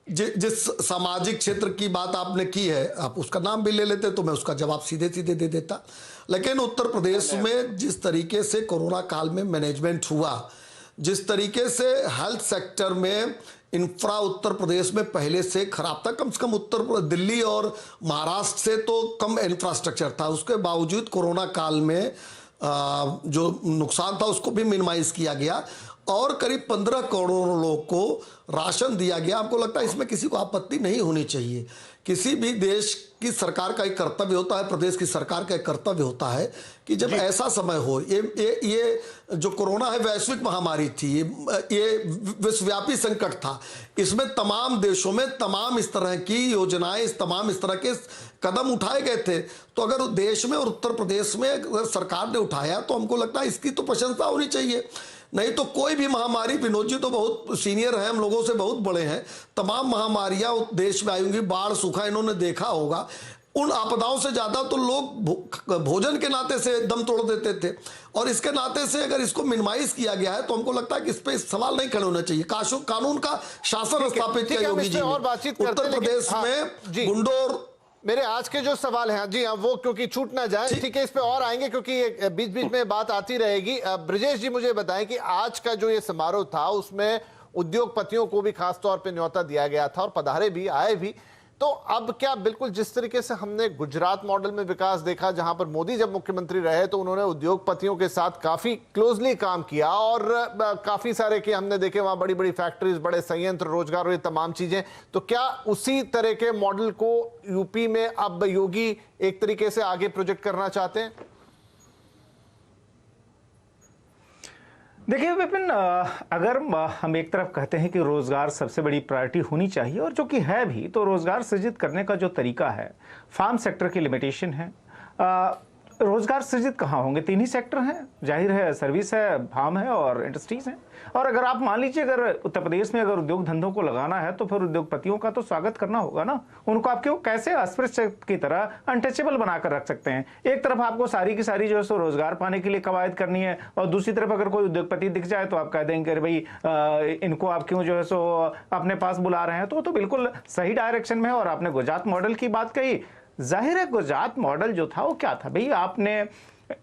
जिस सामाजिक क्षेत्र की बात आपने की है, आप उसका नाम भी ले लेते तो मैं उसका जवाब सीधे सीधे दे देता। लेकिन उत्तर प्रदेश में जिस तरीके से कोरोना काल में मैनेजमेंट हुआ, जिस तरीके से हेल्थ सेक्टर में इंफ्रा उत्तर प्रदेश में पहले से खराब था, कम से कम उत्तर दिल्ली और महाराष्ट्र से तो कम इंफ्रास्ट्रक्चर था, उसके बावजूद कोरोना काल में जो नुकसान था उसको भी मिनिमाइज किया गया, और करीब 15 करोड़ लोगों को राशन दिया गया। आपको लगता है इसमें किसी को आपत्ति नहीं होनी चाहिए? किसी भी देश की सरकार का एक कर्तव्य होता है, प्रदेश की सरकार का एक कर्तव्य होता है कि जब ऐसा समय हो, ये जो कोरोना है वैश्विक महामारी थी, ये विश्वव्यापी संकट था, इसमें तमाम देशों में तमाम इस तरह की योजनाएं, तमाम इस तरह के कदम उठाए गए थे। तो अगर देश में और उत्तर प्रदेश में सरकार ने उठाया तो हमको लगता है इसकी तो प्रशंसा होनी चाहिए। नहीं तो कोई भी महामारी, विनोद जी तो बहुत सीनियर है, हम लोगों से बहुत बड़े हैं, तमाम महामारियां देश में आई होंगी, बाढ़ सूखा इन्होंने देखा होगा, उन आपदाओं से ज्यादा तो लोग भोजन के नाते से दम तोड़ देते थे, और इसके नाते से अगर इसको मिनिमाइज किया गया है तो हमको लगता है कि इस पे सवाल नहीं खड़े होना चाहिए। कानून का शासन स्थापित किया योगी जी और बातचीत करते उत्तर प्रदेश में गुंडों और मेरे आज के जो सवाल हैं जी हाँ वो क्योंकि छूट ना जाए, ठीक है, इस पे और आएंगे क्योंकि बीच बीच में बात आती रहेगी। ब्रजेश जी मुझे बताएं कि आज का जो ये समारोह था उसमें उद्योगपतियों को भी खास तौर पे न्योता दिया गया था और पधारे भी, आए भी, तो अब क्या बिल्कुल जिस तरीके से हमने गुजरात मॉडल में विकास देखा जहां पर मोदी जब मुख्यमंत्री रहे तो उन्होंने उद्योगपतियों के साथ काफी क्लोजली काम किया और काफी सारे के हमने देखे वहां बड़ी बड़ी फैक्ट्रीज, बड़े संयंत्र, रोजगार और ये तमाम चीजें, तो क्या उसी तरह के मॉडल को यूपी में अब योगी एक तरीके से आगे प्रोजेक्ट करना चाहते हैं? देखिए विपिन, अगर हम एक तरफ कहते हैं कि रोजगार सबसे बड़ी प्रायोरिटी होनी चाहिए और जो कि है भी, तो रोजगार सृजित करने का जो तरीका है, फार्म सेक्टर की लिमिटेशन है। रोजगार सृजित कहाँ होंगे? 3 ही सेक्टर हैं, जाहिर है, सर्विस है, फार्म है और इंडस्ट्रीज हैं। और अगर आप मान लीजिए अगर उत्तर प्रदेश में अगर उद्योग धंधों को लगाना है तो फिर उद्योगपतियों का तो स्वागत करना होगा ना। उनको आप क्यों कैसे अस्पृश्य की तरह अनटचेबल बनाकर रख सकते हैं? एक तरफ आपको सारी की सारी जो है सो रोजगार पाने के लिए कवायद करनी है और दूसरी तरफ अगर कोई उद्योगपति दिख जाए तो आप कह देंगे अरे भाई इनको आप क्यों जो है सो अपने पास बुला रहे हैं। तो बिल्कुल सही डायरेक्शन में है। और आपने गुजरात मॉडल की बात कही, जाहिर है गुजरात मॉडल जो था वो क्या था भाई, आपने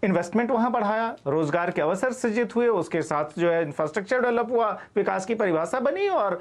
इन्वेस्टमेंट वहां बढ़ाया, रोजगार के अवसर सृजित हुए, उसके साथ जो है इंफ्रास्ट्रक्चर डेवलप हुआ, विकास की परिभाषा बनी और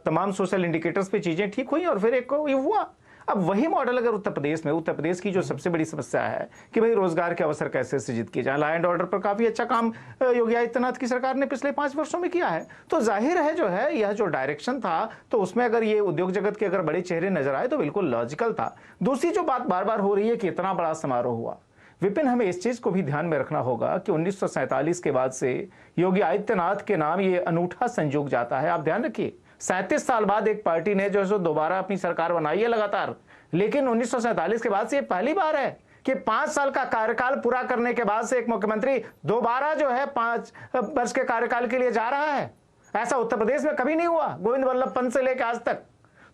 तमाम सोशल इंडिकेटर्स पे चीजें ठीक हुई और फिर एक ये हुआ। अब वही मॉडल अगर उत्तर प्रदेश में, उत्तर प्रदेश की जो सबसे बड़ी समस्या है कि भाई रोजगार के अवसर कैसे सृजित किए जाए, लॉ एंड ऑर्डर पर काफी अच्छा काम योगी आदित्यनाथ की सरकार ने पिछले 5 वर्षों में किया है, तो जाहिर है जो है यह जो डायरेक्शन था तो उसमें अगर ये उद्योग जगत के अगर बड़े चेहरे नजर आए तो बिल्कुल लॉजिकल था। दूसरी जो बात बार बार हो रही है कि इतना बड़ा समारोह हुआ, विपिन हमें इस चीज को भी ध्यान में रखना होगा कि 1947 के बाद से योगी आदित्यनाथ के नाम ये अनूठा संयोग जाता है। आप ध्यान रखिए, 37 साल बाद एक पार्टी ने जो है दोबारा अपनी सरकार बनाई है लगातार, लेकिन 1947 के बाद से ये पहली बार है कि 5 साल का कार्यकाल पूरा करने के बाद से एक मुख्यमंत्री दोबारा जो है 5 वर्ष के कार्यकाल के लिए जा रहा है। ऐसा उत्तर प्रदेश में कभी नहीं हुआ, गोविंद वल्लभ पंत से लेकर आज तक।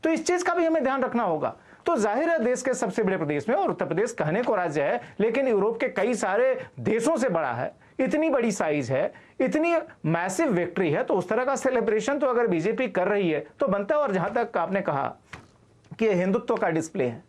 तो इस चीज का भी हमें ध्यान रखना होगा। तो जाहिर है देश के सबसे बड़े प्रदेश में, और उत्तर प्रदेश कहने को राज्य है लेकिन यूरोप के कई सारे देशों से बड़ा है, इतनी बड़ी साइज है, इतनी मैसिव विक्ट्री है, तो उस तरह का सेलिब्रेशन तो अगर बीजेपी कर रही है तो बनता है। और जहां तक आपने कहा कि हिंदुत्व का डिस्प्ले है,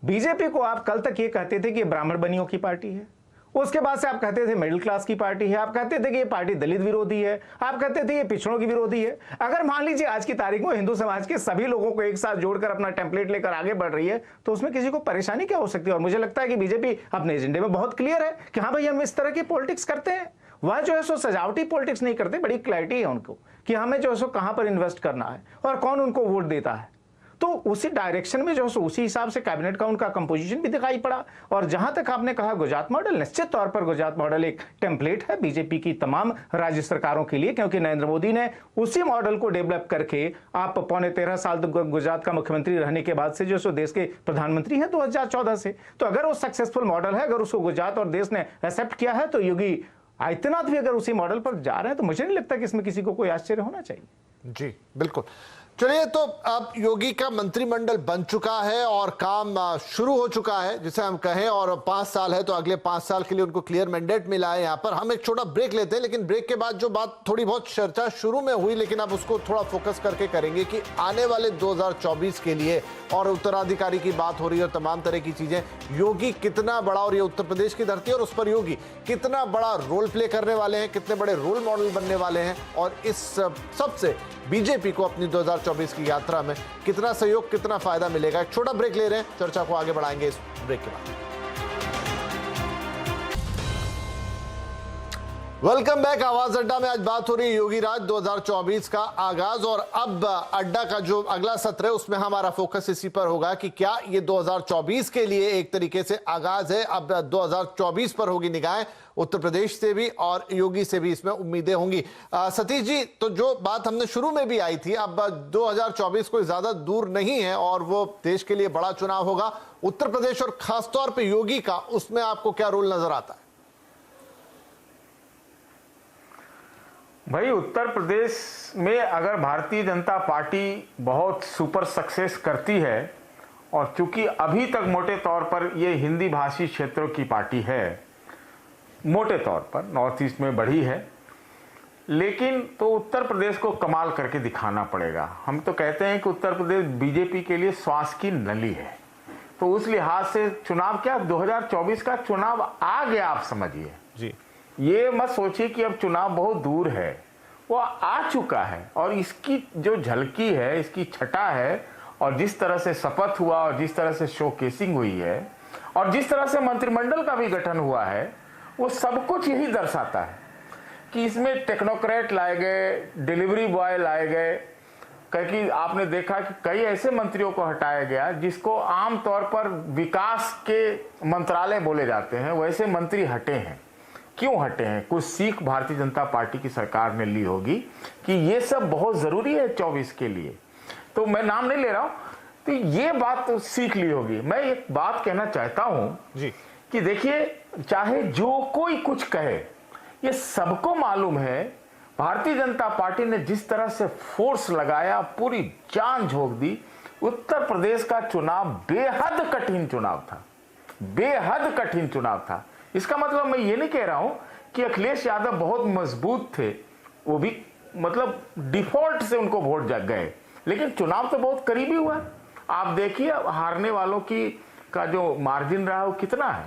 बीजेपी को आप कल तक ये कहते थे कि ब्राह्मण बनियों की पार्टी है, उसके बाद से आप कहते थे मिडिल क्लास की पार्टी है, आप कहते थे कि ये पार्टी दलित विरोधी है, आप कहते थे ये पिछड़ों की विरोधी है। अगर मान लीजिए आज की तारीख में हिंदू समाज के सभी लोगों को एक साथ जोड़कर अपना टेम्पलेट लेकर आगे बढ़ रही है तो उसमें किसी को परेशानी क्या हो सकती है? और मुझे लगता है कि बीजेपी अपने एजेंडे में बहुत क्लियर है कि हाँ भाई हम इस तरह की पॉलिटिक्स करते हैं। वह जो है सो सजावटी पॉलिटिक्स नहीं करते, बड़ी क्लैरिटी है उनको कि हमें जो है सो कहां पर इन्वेस्ट करना है और कौन उनको वोट देता है। तो उसी डायरेक्शन में जो है उसी हिसाब से कैबिनेट का उनका कंपोजिशन भी दिखाई पड़ा। और जहां तक आपने कहा गुजरात मॉडल, निश्चित तौर पर गुजरात मॉडल एक टेम्पलेट है बीजेपी की तमाम राज्य सरकारों के लिए, क्योंकि नरेंद्र मोदी ने उसी मॉडल को डेवलप करके आप 13.25 साल गुजरात का मुख्यमंत्री रहने के बाद से जो सो देश के प्रधानमंत्री हैं 2014 से। तो अगर वो सक्सेसफुल मॉडल है, अगर उसको गुजरात और देश ने एक्सेप्ट किया है, तो योगी आदित्यनाथ भी अगर उसी मॉडल पर जा रहे हैं तो मुझे नहीं लगता कि इसमें किसी को कोई आश्चर्य होना चाहिए। जी बिल्कुल। चलिए, तो अब योगी का मंत्रिमंडल बन चुका है और काम शुरू हो चुका है जिसे हम कहें, और 5 साल है तो अगले 5 साल के लिए उनको क्लियर मैंडेट मिला है। यहाँ पर हम एक छोटा ब्रेक लेते हैं, लेकिन ब्रेक के बाद जो बात थोड़ी बहुत चर्चा शुरू में हुई, लेकिन अब उसको थोड़ा फोकस करके करेंगे कि आने वाले 2024 के लिए, और उत्तराधिकारी की बात हो रही है और तमाम तरह की चीजें, योगी कितना बड़ा, और ये उत्तर प्रदेश की धरती और उस पर योगी कितना बड़ा रोल प्ले करने वाले हैं, कितने बड़े रोल मॉडल बनने वाले हैं, और इस सबसे बीजेपी को अपनी 2024 की यात्रा में कितना सहयोग, कितना फायदा मिलेगा। एक छोटा ब्रेक ले रहे हैं, चर्चा को आगे बढ़ाएंगे इस ब्रेक के बाद। Welcome back. आवाज अड्डा में आज बात हो रही है योगी राज 2024 का आगाज, और अब अड्डा का जो अगला सत्र है उसमें हमारा फोकस इसी पर होगा कि क्या ये 2024 के लिए एक तरीके से आगाज है। अब 2024 पर होगी निगाहें, उत्तर प्रदेश से भी और योगी से भी इसमें उम्मीदें होंगी। सतीश जी, तो जो बात हमने शुरू में भी आई थी, अब 2024 कोई ज्यादा दूर नहीं है और वो देश के लिए बड़ा चुनाव होगा। उत्तर प्रदेश और खासतौर पर योगी का, उसमें आपको क्या रोल नजर आता है? भाई उत्तर प्रदेश में अगर भारतीय जनता पार्टी बहुत सुपर सक्सेस करती है, और चूंकि अभी तक मोटे तौर पर ये हिंदी भाषी क्षेत्रों की पार्टी है, मोटे तौर पर नॉर्थ ईस्ट में बढ़ी है, लेकिन तो उत्तर प्रदेश को कमाल करके दिखाना पड़ेगा। हम तो कहते हैं कि उत्तर प्रदेश बीजेपी के लिए श्वास की नली है, तो उस लिहाज से चुनाव क्या 2024 का चुनाव आ गया, आप समझिए जी। ये मत सोचिए कि अब चुनाव बहुत दूर है, वो आ चुका है। और इसकी जो झलकी है, इसकी छटा है, और जिस तरह से शपथ हुआ और जिस तरह से शोकेसिंग हुई है और जिस तरह से मंत्रिमंडल का भी गठन हुआ है, वो सब कुछ यही दर्शाता है कि इसमें टेक्नोक्रेट लाए गए, डिलीवरी बॉय लाए गए। क्योंकि आपने देखा कि कई ऐसे मंत्रियों को हटाया गया जिसको आमतौर पर विकास के मंत्रालय बोले जाते हैं, वैसे मंत्री हटे हैं। क्यों हटे हैं? कुछ सीख भारतीय जनता पार्टी की सरकार ने ली होगी कि ये सब बहुत जरूरी है 24 के लिए। तो मैं नाम नहीं ले रहा हूं, तो ये बात तो सीख ली होगी। मैं एक बात कहना चाहता हूं जी कि देखिए, चाहे जो कोई कुछ कहे, ये सबको मालूम है भारतीय जनता पार्टी ने जिस तरह से फोर्स लगाया, पूरी जान झोंक दी। उत्तर प्रदेश का चुनाव बेहद कठिन चुनाव था, बेहद कठिन चुनाव था। इसका मतलब मैं ये नहीं कह रहा हूं कि अखिलेश यादव बहुत मजबूत थे, वो भी मतलब डिफॉल्ट से उनको वोट जग गए, लेकिन चुनाव तो बहुत करीबी हुआ। आप देखिए हारने वालों की का जो मार्जिन रहा वो कितना है।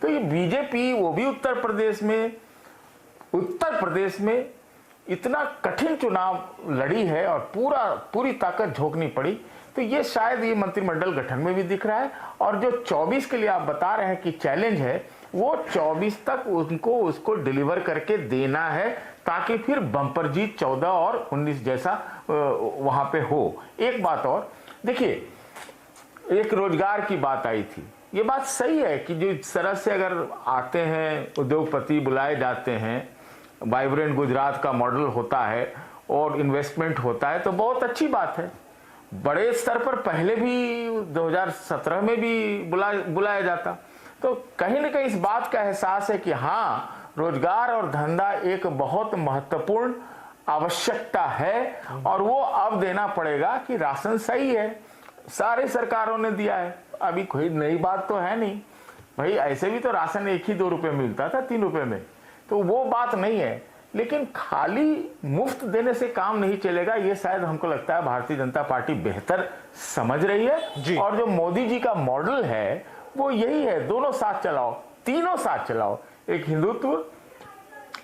तो ये बीजेपी, वो भी उत्तर प्रदेश में इतना कठिन चुनाव लड़ी है और पूरी ताकत झोंकनी पड़ी। तो ये शायद ये मंत्रिमंडल गठन में भी दिख रहा है। और जो 24 के लिए आप बता रहे हैं कि चैलेंज है, वो 24 तक उनको उसको डिलीवर करके देना है, ताकि फिर बम्पर जीत 14 और 19 जैसा वहां पे हो। एक बात और देखिए, एक रोजगार की बात आई थी, ये बात सही है कि जो इस तरह से अगर आते हैं उद्योगपति बुलाए जाते हैं, वाइब्रेंट गुजरात का मॉडल होता है और इन्वेस्टमेंट होता है, तो बहुत अच्छी बात है। बड़े स्तर पर पहले भी 2017 में भी बुलाया जाता। तो कहीं ना कहीं इस बात का एहसास है कि हाँ, रोजगार और धंधा एक बहुत महत्वपूर्ण आवश्यकता है, और वो अब देना पड़ेगा कि राशन सही है, सारे सरकारों ने दिया है, अभी कोई नई बात तो है नहीं भाई। ऐसे भी तो राशन 1 ही 2 रुपए मिलता था 3 रुपए में, तो वो बात नहीं है। लेकिन खाली मुफ्त देने से काम नहीं चलेगा, ये शायद हमको लगता है भारतीय जनता पार्टी बेहतर समझ रही है। और जो मोदी जी का मॉडल है वो यही है, दोनों साथ चलाओ, तीनों साथ चलाओ, एक हिंदुत्व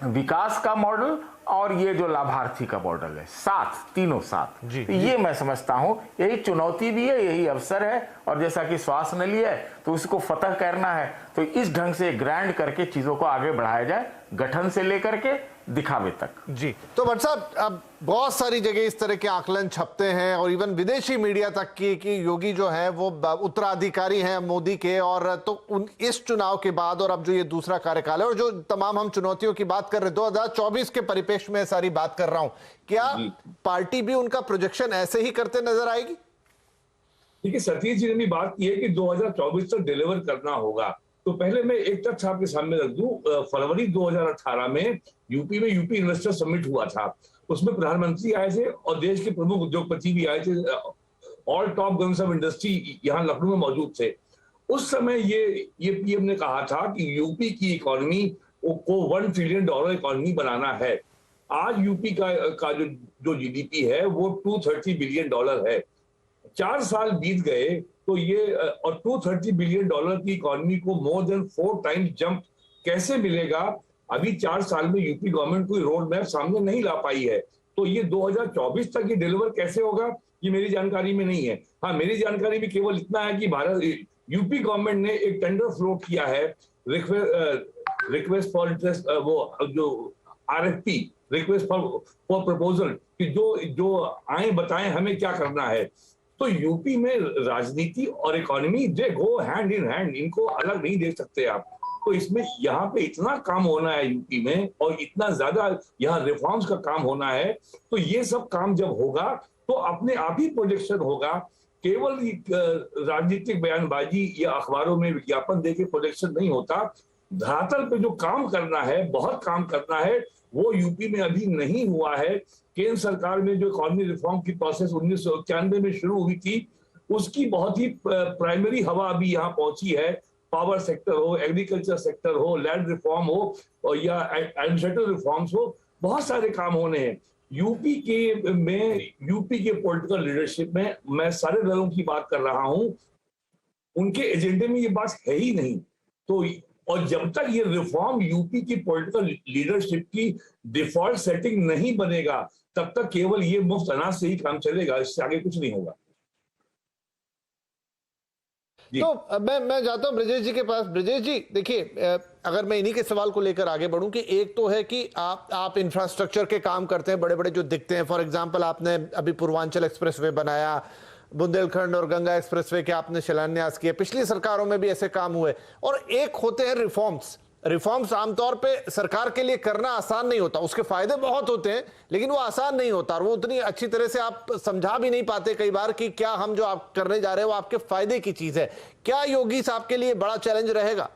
विकास का मॉडल और ये जो लाभार्थी का मॉडल है, साथ, तीनों साथ। तो ये मैं समझता हूं यही चुनौती भी है, यही अवसर है। और जैसा कि श्वास नली है तो उसको फतह करना है, तो इस ढंग से ग्रैंड करके चीजों को आगे बढ़ाया जाए, गठन से लेकर के दिखावे तक। जी, तो भट्ट साहब, अब बहुत सारी जगह इस तरह के आकलन छपते हैं और इवन विदेशी मीडिया तक की कि योगी जो है वो उत्तराधिकारी हैं मोदी के, और तो इस चुनाव के बाद और अब जो ये दूसरा कार्यकाल है और जो तमाम हम चुनौतियों की बात कर रहे हैं 2024 के परिप्रेक्ष्य में सारी बात कर रहा हूं, क्या पार्टी भी उनका प्रोजेक्शन ऐसे ही करते नजर आएगी? देखिए, सतीश जी ने भी बात की है कि 2024 तक डिलीवर करना होगा। तो पहले मैं एक तथ्य आपके सामने रख दूं, फरवरी 2018 में यूपी इन्वेस्टर समिट हुआ था। उसमें प्रधानमंत्री आए थे और देश के प्रमुख उद्योगपति भी आए थे, all top guns of industry यहाँ लखनऊ में मौजूद थे। उस समय ये पीएम ने कहा था कि यूपी की इकोनॉमी को $1 ट्रिलियन इकोनॉमी बनाना है। आज यूपी का जो जीडीपी है वो $230 बिलियन है। 4 साल बीत गए तो ये और $230 बिलियन की इकोनॉमी को मोर देन 4 टाइम्स जंप कैसे मिलेगा? अभी 4 साल में यूपी गवर्नमेंट कोई रोड मैप सामने नहीं ला पाई है। तो ये 2024 तक ये डिलीवर कैसे होगा, ये मेरी जानकारी में नहीं है। हाँ, मेरी जानकारी में केवल इतना है कि यूपी गवर्नमेंट ने एक टेंडर फ्लोट किया है, रिक्वेस्ट फॉर इंटरेस्ट, वो जो RFP, रिक्वेस्ट फॉर प्रपोजल, कि जो आए बताएं हमें क्या करना है। तो यूपी में राजनीति और economy they go hand in hand, इनको अलग नहीं देख सकते आप। तो इसमें यहाँ पे इतना काम होना है यूपी में, और इतना ज्यादा यहाँ रिफॉर्म्स का काम होना है। तो ये सब काम जब होगा तो अपने आप ही प्रोजेक्शन होगा। केवल राजनीतिक बयानबाजी या अखबारों में विज्ञापन देके प्रोजेक्शन नहीं होता। धरातल पे जो काम करना है, बहुत काम करना है, वो यूपी में अभी नहीं हुआ है। केंद्र सरकार में जो इकोनॉमी रिफॉर्म की प्रोसेस 1991 में शुरू हुई थी, उसकी बहुत ही प्राइमरी हवा अभी यहाँ पहुंची है। पावर सेक्टर हो, एग्रीकल्चर सेक्टर हो, लैंड रिफॉर्म हो या एडमिनिस्ट्रेटिव रिफॉर्म्स हो, बहुत सारे काम होने हैं। यूपी के पॉलिटिकल लीडरशिप में मैं सारे दलों की बात कर रहा हूं, उनके एजेंडे में ये बात है ही नहीं। तो और जब तक ये रिफॉर्म यूपी की पॉलिटिकल लीडरशिप की डिफॉल्ट सेटिंग नहीं बनेगा, तब तक केवल ये मुफ्त अनाज से ही काम चलेगा, इससे आगे कुछ नहीं होगा। तो मैं जाता हूं ब्रजेश जी के पास। ब्रजेश जी देखिए, अगर मैं इन्हीं के सवाल को लेकर आगे बढ़ूं कि एक तो है कि आप इंफ्रास्ट्रक्चर के काम करते हैं बड़े बड़े जो दिखते हैं, फॉर एग्जांपल आपने अभी पूर्वांचल एक्सप्रेसवे बनाया, बुंदेलखंड और गंगा एक्सप्रेसवे के आपने शिलान्यास किए, पिछली सरकारों में भी ऐसे काम हुए। और एक होते हैं रिफॉर्म्स आमतौर पे सरकार के लिए करना आसान नहीं होता, उसके फायदे बहुत होते हैं लेकिन वो आसान नहीं होता, और वो उतनी अच्छी तरह से आप समझा भी नहीं पाते कई बार कि क्या हम जो आप करने जा रहे हैं वो आपके फायदे की चीज है। क्या योगी साहब के लिए बड़ा चैलेंज रहेगा?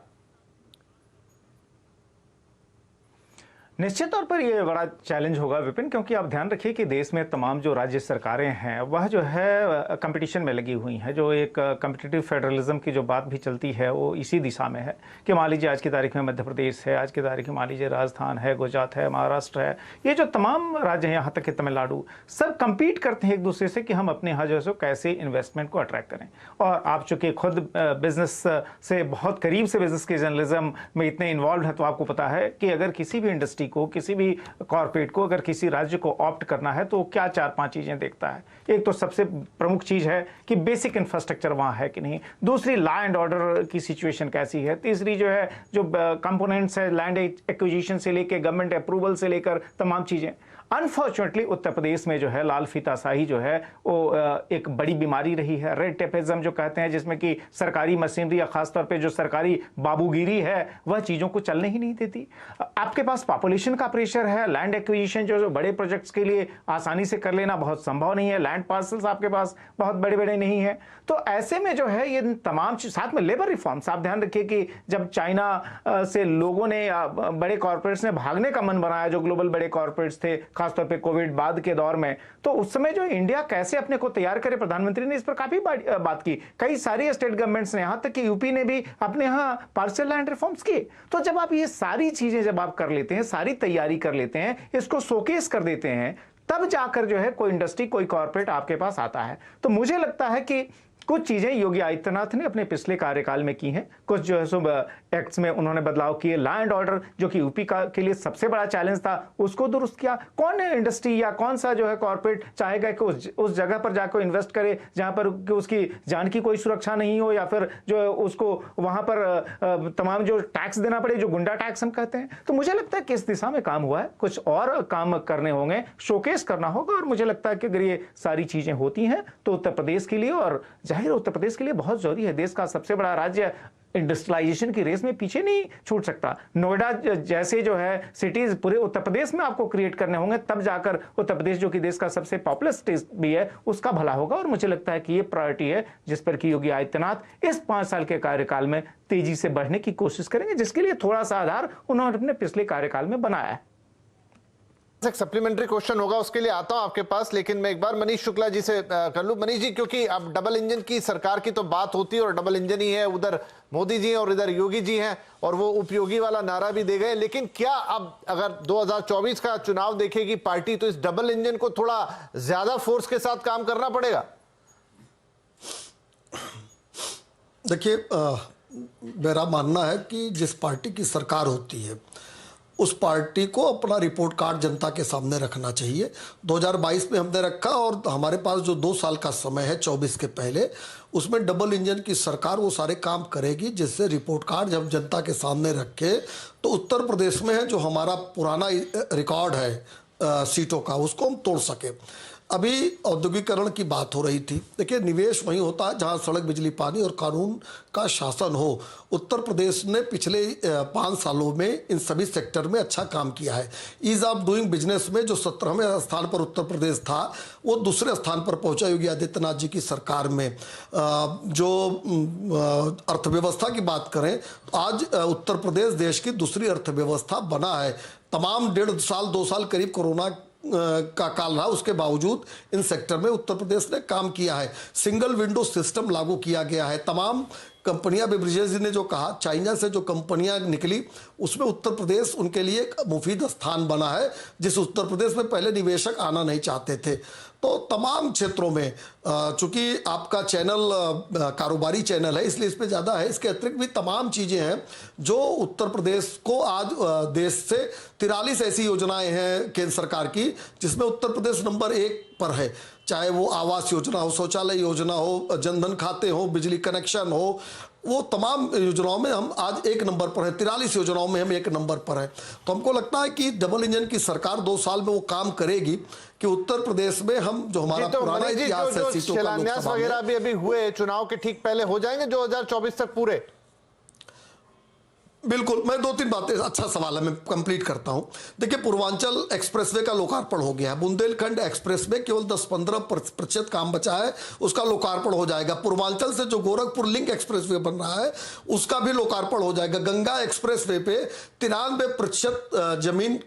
निश्चित तौर पर यह बड़ा चैलेंज होगा विपिन, क्योंकि आप ध्यान रखिए कि देश में तमाम जो राज्य सरकारें हैं वह जो है कंपटीशन में लगी हुई हैं। जो एक कॉम्पिटिटिव फेडरलिज्म की जो बात भी चलती है वो इसी दिशा में है कि मान लीजिए आज की तारीख में मध्य प्रदेश है, आज की तारीख में मान लीजिए राजस्थान है, गुजरात है, महाराष्ट्र है, ये जो तमाम राज्य हैं, यहाँ तक कि तमिलनाडु, सब कम्पीट करते हैं एक दूसरे से कि हम अपने यहाँ जो है कैसे इन्वेस्टमेंट को अट्रैक्ट करें। और आप चूंकि खुद बिजनेस से बहुत करीब से बिजनेस के जर्नलिज्म में इतने इन्वॉल्व हैं, तो आपको पता है कि अगर किसी भी इंडस्ट्री को, किसी भी कॉर्पोरेट को, अगर किसी राज्य को ऑप्ट करना है तो क्या 4-5 चीजें देखता है। एक तो सबसे प्रमुख चीज है कि बेसिक इंफ्रास्ट्रक्चर वहां है कि नहीं, दूसरी लॉ एंड ऑर्डर की सिचुएशन कैसी है, तीसरी जो है जो कंपोनेंट्स है लैंड एक्विजिशन से लेकर गवर्नमेंट अप्रूवल से लेकर तमाम चीजें। अनफॉर्चुनेटली उत्तर प्रदेश में जो है लाल फीताशाही जो है वो एक बड़ी बीमारी रही है, रेड टेपिज्म जो कहते हैं, जिसमें कि सरकारी मशीनरी या खासतौर पे जो सरकारी बाबूगिरी है वह चीज़ों को चलने ही नहीं देती। आपके पास पॉपुलेशन का प्रेशर है, लैंड एक्विजिशन जो बड़े प्रोजेक्ट्स के लिए आसानी से कर लेना बहुत संभव नहीं है, लैंड पार्सल्स आपके पास बहुत बड़े बड़े नहीं है। तो ऐसे में जो है ये तमाम साथ में लेबर रिफॉर्म्स, आप ध्यान रखिए कि जब चाइना से लोगों ने, बड़े कॉर्पोरेट्स ने भागने का मन बनाया, जो ग्लोबल बड़े कॉर्पोरेट्स थे खासतौर पे कोविड बाद के दौर में, तो उस समय जो इंडिया कैसे अपने को तैयार करे, प्रधानमंत्री ने इस पर काफी बात की। कई सारी स्टेट गवर्नमेंट्स ने, यहां तक कि यूपी ने भी अपने यहां पार्शियल लैंड रिफॉर्म्स किए। तो जब आप ये सारी चीजें जब आप कर लेते हैं, सारी तैयारी कर लेते हैं, इसको शोकेस कर देते हैं, तब जाकर जो है कोई इंडस्ट्री, कोई कॉर्पोरेट आपके पास आता है। तो मुझे लगता है कि कुछ चीजें योगी आदित्यनाथ ने अपने पिछले कार्यकाल में की हैं, कुछ जो है सो एक्ट्स में उन्होंने बदलाव किए, लॉ एंड ऑर्डर जो कि यूपी के लिए सबसे बड़ा चैलेंज था उसको दुरुस्त किया। कौन इंडस्ट्री या कौन सा जो है कॉर्पोरेट चाहेगा कि उस जगह पर जाकर इन्वेस्ट करे जहां पर कि उसकी जान की कोई सुरक्षा नहीं हो, या फिर जो उसको वहां पर तमाम जो टैक्स देना पड़े, जो गुंडा टैक्स हम कहते हैं। तो मुझे लगता है कि इस दिशा में काम हुआ है, कुछ और काम करने होंगे, शोकेस करना होगा। और मुझे लगता है कि अगर ये सारी चीजें होती हैं तो उत्तर प्रदेश के लिए, और जाहिर उत्तर प्रदेश के लिए बहुत जरूरी है, देश का सबसे बड़ा राज्य, इंडस्ट्रियलाइजेशन की रेस में पीछे नहीं छूट सकता। नोएडा जैसे जो है सिटीज पूरे उत्तर प्रदेश में आपको क्रिएट करने होंगे, तब जाकर उत्तर प्रदेश जो कि देश का सबसे पॉपुलस स्टेट भी है उसका भला होगा। और मुझे लगता है कि ये प्रायोरिटी है जिस पर कि योगी आदित्यनाथ इस 5 साल के कार्यकाल में तेजी से बढ़ने की कोशिश करेंगे, जिसके लिए थोड़ा सा आधार उन्होंने अपने पिछले कार्यकाल में बनाया है। एक सप्लीमेंट्री क्वेश्चन होगा, उसके लिए आता हूं आपके पास, लेकिन मैं एक बार मनीष शुक्ला जी से कर लूं। मनीष जी, क्योंकि अब डबल इंजन की सरकार की तो बात होती है और डबल इंजन ही है, उधर मोदी जी हैं और इधर योगी जी हैं, और वो उपयोगी वाला नारा भी दे गए, लेकिन क्या अब अगर 2024 का चुनाव देखेगी पार्टी तो इस डबल इंजन को थोड़ा ज्यादा फोर्स के साथ काम करना पड़ेगा? देखिए, मेरा मानना है कि जिस पार्टी की सरकार होती है उस पार्टी को अपना रिपोर्ट कार्ड जनता के सामने रखना चाहिए। 2022 में हमने रखा, और हमारे पास जो 2 साल का समय है 24 के पहले, उसमें डबल इंजन की सरकार वो सारे काम करेगी जिससे रिपोर्ट कार्ड जब जनता के सामने रखे तो उत्तर प्रदेश में है जो हमारा पुराना रिकॉर्ड है सीटों का, उसको हम तोड़ सके। अभी औद्योगिकरण की बात हो रही थी। देखिए, निवेश वहीं होता है जहां सड़क, बिजली, पानी और कानून का शासन हो। उत्तर प्रदेश ने पिछले 5 सालों में इन सभी सेक्टर में अच्छा काम किया है। ईज ऑफ डूइंग बिजनेस में जो 17वें स्थान पर उत्तर प्रदेश था वो दूसरे स्थान पर पहुंचा योगी आदित्यनाथ जी की सरकार में। जो अर्थव्यवस्था की बात करें तो आज उत्तर प्रदेश देश की दूसरी अर्थव्यवस्था बना है। तमाम 1.5 साल 2 साल करीब कोरोना का काल रहा, उसके बावजूद इन सेक्टर में उत्तर प्रदेश ने काम किया है। सिंगल विंडो सिस्टम लागू किया गया है। तमाम कंपनियां, ब्रिजेश जी ने जो कहा, चाइना से जो कंपनियां निकली उसमें उत्तर प्रदेश उनके लिए एक मुफीद स्थान बना है, जिस उत्तर प्रदेश में पहले निवेशक आना नहीं चाहते थे। तो तमाम क्षेत्रों में, चूंकि आपका चैनल कारोबारी चैनल है इसलिए इसमें ज़्यादा है, इसके अतिरिक्त भी तमाम चीज़ें हैं जो उत्तर प्रदेश को आज देश से 43 ऐसी योजनाएं हैं केंद्र सरकार की जिसमें उत्तर प्रदेश नंबर 1 पर है। चाहे वो आवास योजना हो, शौचालय योजना हो, जनधन खाते हो, बिजली कनेक्शन हो, वो तमाम योजनाओं में हम आज 1 नंबर पर है। 43 योजनाओं में हम 1 नंबर पर है। तो हमको लगता है कि डबल इंजन की सरकार 2 साल में वो काम करेगी कि उत्तर प्रदेश में हम जो हमारा पुराना इतिहास है, सीटों का शिलान्यास वगैरह भी अभी हुए, चुनाव के ठीक पहले हो जाएंगे 2024 तक पूरे। बिल्कुल, मैं 2-3 बातें, अच्छा सवाल है, मैं कंप्लीट करता हूं। देखिए, पूर्वांचल एक्सप्रेसवे का लोकार्पण हो गया है। बुंदेलखंड एक्सप्रेस में केवल 10-15% काम बचा है, उसका लोकार्पण हो जाएगा। पूर्वांचल से जो गोरखपुर लिंक एक्सप्रेसवे बन रहा है उसका भी लोकार्पण हो जाएगा। गंगा एक्सप्रेसवे पे 93% जमीन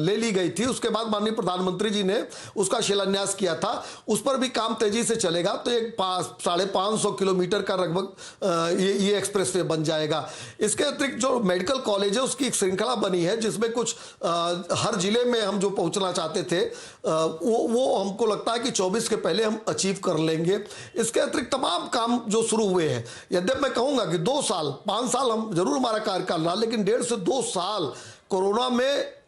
ले ली गई थी, उसके बाद माननीय प्रधानमंत्री जी ने उसका शिलान्यास किया था, उस पर भी काम तेजी से चलेगा। तो एक 550 किलोमीटर का लगभग ये एक्सप्रेसवे बन जाएगा। इसके अतिरिक्त जो मेडिकल कॉलेज है उसकी एक श्रृंखला बनी है जिसमें कुछ हर जिले में हम जो पहुंचना चाहते थे वो हमको लगता है कि 24 के पहले हम अचीव कर लेंगे। इसके अतिरिक्त तमाम काम जो शुरू हुए हैं, यद्यपि मैं कहूंगा कि 2 साल 5 साल हम जरूर हमारा कार्यकाल रहा, लेकिन 1.5 से 2 साल कोरोना में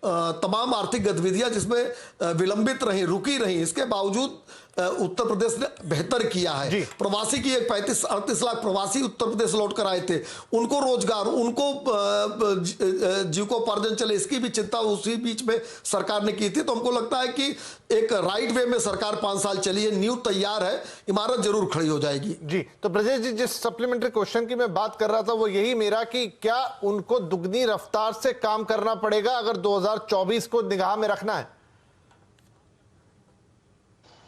तमाम आर्थिक गतिविधियां जिसमें विलंबित रही, रुकी रही, इसके बावजूद उत्तर प्रदेश ने बेहतर किया है। प्रवासी की एक 35-38 लाख प्रवासी उत्तर प्रदेश लौट कर आए थे, उनको रोजगार, उनको जीविकोपार्जन चले, इसकी भी चिंता उसी बीच में सरकार ने की थी। तो हमको लगता है कि एक राइट वे में सरकार 5 साल चली है, नींव तैयार है, इमारत जरूर खड़ी हो जाएगी। जी, तो ब्रजेश जी, जिस सप्लीमेंट्री क्वेश्चन की मैं बात कर रहा था वो यही मेरा कि क्या उनको दुगनी रफ्तार से काम करना पड़ेगा अगर 2024 को निगाह में रखना है?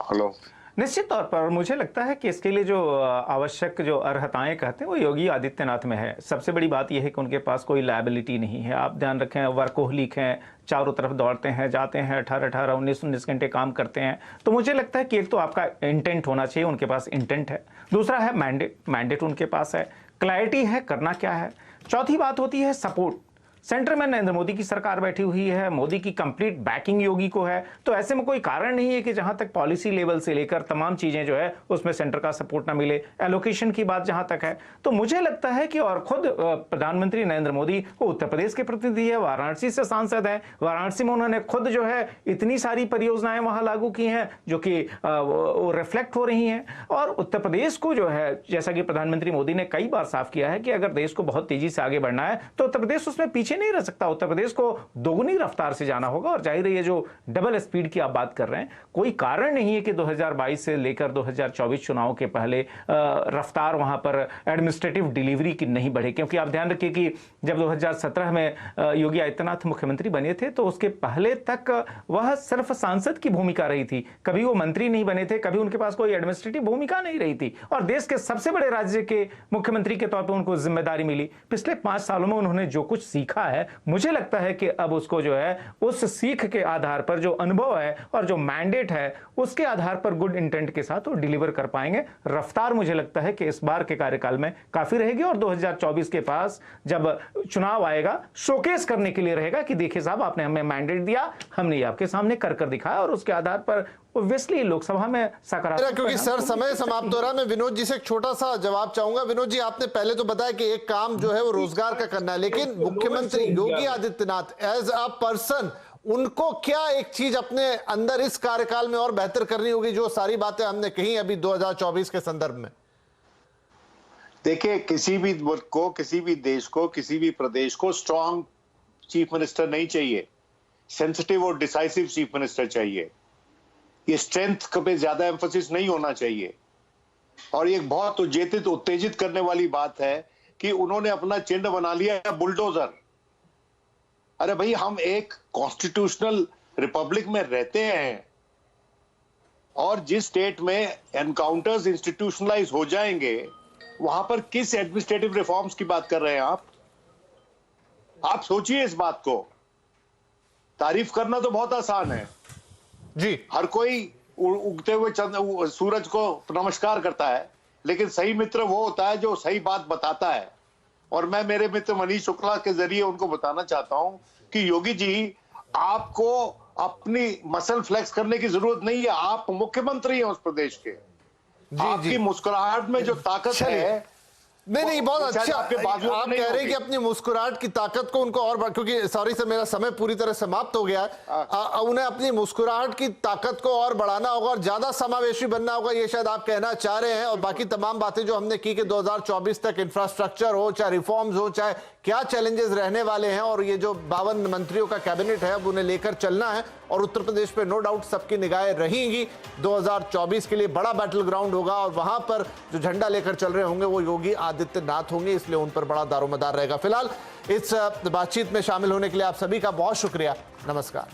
हेलो, निश्चित तौर पर मुझे लगता है कि इसके लिए जो आवश्यक जो अर्हताएं कहते हैं वो योगी आदित्यनाथ में है। सबसे बड़ी बात यह है कि उनके पास कोई लायबिलिटी नहीं है। आप ध्यान रखें, वर्कोहलिक हैं, चारों तरफ दौड़ते हैं, जाते हैं, 18-18, 19-19 घंटे काम करते हैं। तो मुझे लगता है कि एक तो आपका इंटेंट होना चाहिए, उनके पास इंटेंट है। दूसरा है मैंडेट उनके पास है, क्लैरिटी है, करना क्या है। चौथी बात होती है सपोर्ट। सेंटर में नरेंद्र मोदी की सरकार बैठी हुई है, मोदी की कंप्लीट बैकिंग योगी को है। तो ऐसे में कोई कारण नहीं है कि जहां तक पॉलिसी लेवल से लेकर तमाम चीजें जो है उसमें सेंटर का सपोर्ट ना मिले। एलोकेशन की बात जहां तक है तो मुझे लगता है कि, और खुद प्रधानमंत्री नरेंद्र मोदी वो उत्तर प्रदेश के प्रतिनिधि है, वाराणसी से सांसद है, वाराणसी में उन्होंने खुद जो है इतनी सारी परियोजनाएं वहां लागू की हैं जो कि वो रिफ्लेक्ट हो रही हैं। और उत्तर प्रदेश को जो है, जैसा कि प्रधानमंत्री मोदी ने कई बार साफ किया है कि अगर देश को बहुत तेजी से आगे बढ़ना है तो उत्तर प्रदेश उसमें पीछे नहीं रह सकता। उत्तर प्रदेश को दोगुनी रफ्तार से जाना होगा। और जाहिर है ये जो डबल स्पीड की आप बात कर रहे हैं, कोई कारण नहीं है कि 2022 से लेकर 2024 चुनाव के पहले रफ्तार वहां पर एडमिनिस्ट्रेटिव डिलीवरी की नहीं बढ़े। क्योंकि आप ध्यान रखिए कि जब 2017 में योगी आदित्यनाथ मुख्यमंत्री बने थे तो उसके पहले तक वह सिर्फ सांसद की भूमिका रही थी, कभी वो मंत्री नहीं बने थे, कभी उनके पास कोई एडमिनिस्ट्रेटिव भूमिका नहीं रही थी। और देश के सबसे बड़े राज्य के मुख्यमंत्री के तौर पर उनको जिम्मेदारी मिली। पिछले 5 सालों में उन्होंने जो कुछ सीखा है, मुझे लगता है कि अब उसको जो है उस सीख के आधार पर, जो अनुभव है और जो मैंडेट है उसके आधार पर गुड इंटेंट के साथ वो डिलीवर कर पाएंगे। रफ्तार मुझे लगता है कि इस बार के कार्यकाल में काफी रहेगी। और 2024 के पास जब चुनाव आएगा, शोकेस करने के लिए रहेगा कि देखिए साहब, आपने हमें मैंडेट दिया, हमने ये आपके सामने कर दिखाया। और उसके आधार पर ऑब्वियसली लोकसभा में सकारात्मक, क्योंकि सर समय समाप्त हो रहा है, मैं विनोद जी से एक छोटा सा जवाब चाहूंगा। विनोद जी, आपने पहले तो बताया कि एक काम जो है वो रोजगार का करना है, लेकिन मुख्यमंत्री Yogi Adityanath as a person, उनको क्या एक चीज अपने अंदर इस कार्यकाल में और बेहतर करनी होगी, जो सारी बातें हमने कही अभी 2024 के संदर्भ में? देखिए, किसी भी मुल्क को, किसी भी देश को, किसी भी प्रदेश को स्ट्रांग चीफ मिनिस्टर नहीं चाहिए, सेंसिटिव और डिसाइसिव चीफ मिनिस्टर चाहिए। ये स्ट्रेंथ पे ज्यादा एम्फोसिस नहीं होना चाहिए। और ये बहुत उत्तेजित करने वाली बात है कि उन्होंने अपना चिन्ह बना लिया बुलडोजर। अरे भाई, हम एक कॉन्स्टिट्यूशनल रिपब्लिक में रहते हैं और जिस स्टेट में एनकाउंटर्स इंस्टीट्यूशनलाइज हो जाएंगे, वहां पर किस एडमिनिस्ट्रेटिव रिफॉर्म्स की बात कर रहे हैं आप सोचिए इस बात को। तारीफ करना तो बहुत आसान है जी। हर कोई उगते हुए सूरज को नमस्कार करता है, लेकिन सही मित्र वो होता है जो सही बात बताता है। और मैं मेरे मित्र मनीष शुक्ला के जरिए उनको बताना चाहता हूं कि योगी जी, आपको अपनी मसल फ्लेक्स करने की जरूरत नहीं है। आप मुख्यमंत्री हैं उस प्रदेश के। आपकी मुस्कुराहट में जो ताकत है, नहीं, बहुत अच्छा। आपके बाजू आप कह रहे हैं कि अपनी मुस्कुराहट की ताकत को उनको और क्योंकि सॉरी सर, मेरा समय पूरी तरह समाप्त हो गया है। उन्हें अपनी मुस्कुराहट की ताकत को और बढ़ाना होगा और ज्यादा समावेशी बनना होगा, ये शायद आप कहना चाह रहे हैं। और बाकी तमाम बातें जो हमने की कि 2024 तक इंफ्रास्ट्रक्चर हो, चाहे रिफॉर्म्स हो, चाहे क्या चैलेंजेस रहने वाले हैं, और ये जो 52 मंत्रियों का कैबिनेट है अब उन्हें लेकर चलना है। और उत्तर प्रदेश पे नो डाउट सबकी निगाहें रहेंगी। 2024 के लिए बड़ा बैटल ग्राउंड होगा और वहां पर जो झंडा लेकर चल रहे होंगे वो योगी आदित्यनाथ होंगे, इसलिए उन पर बड़ा दारोमदार रहेगा। फिलहाल इस बातचीत में शामिल होने के लिए आप सभी का बहुत शुक्रिया। नमस्कार।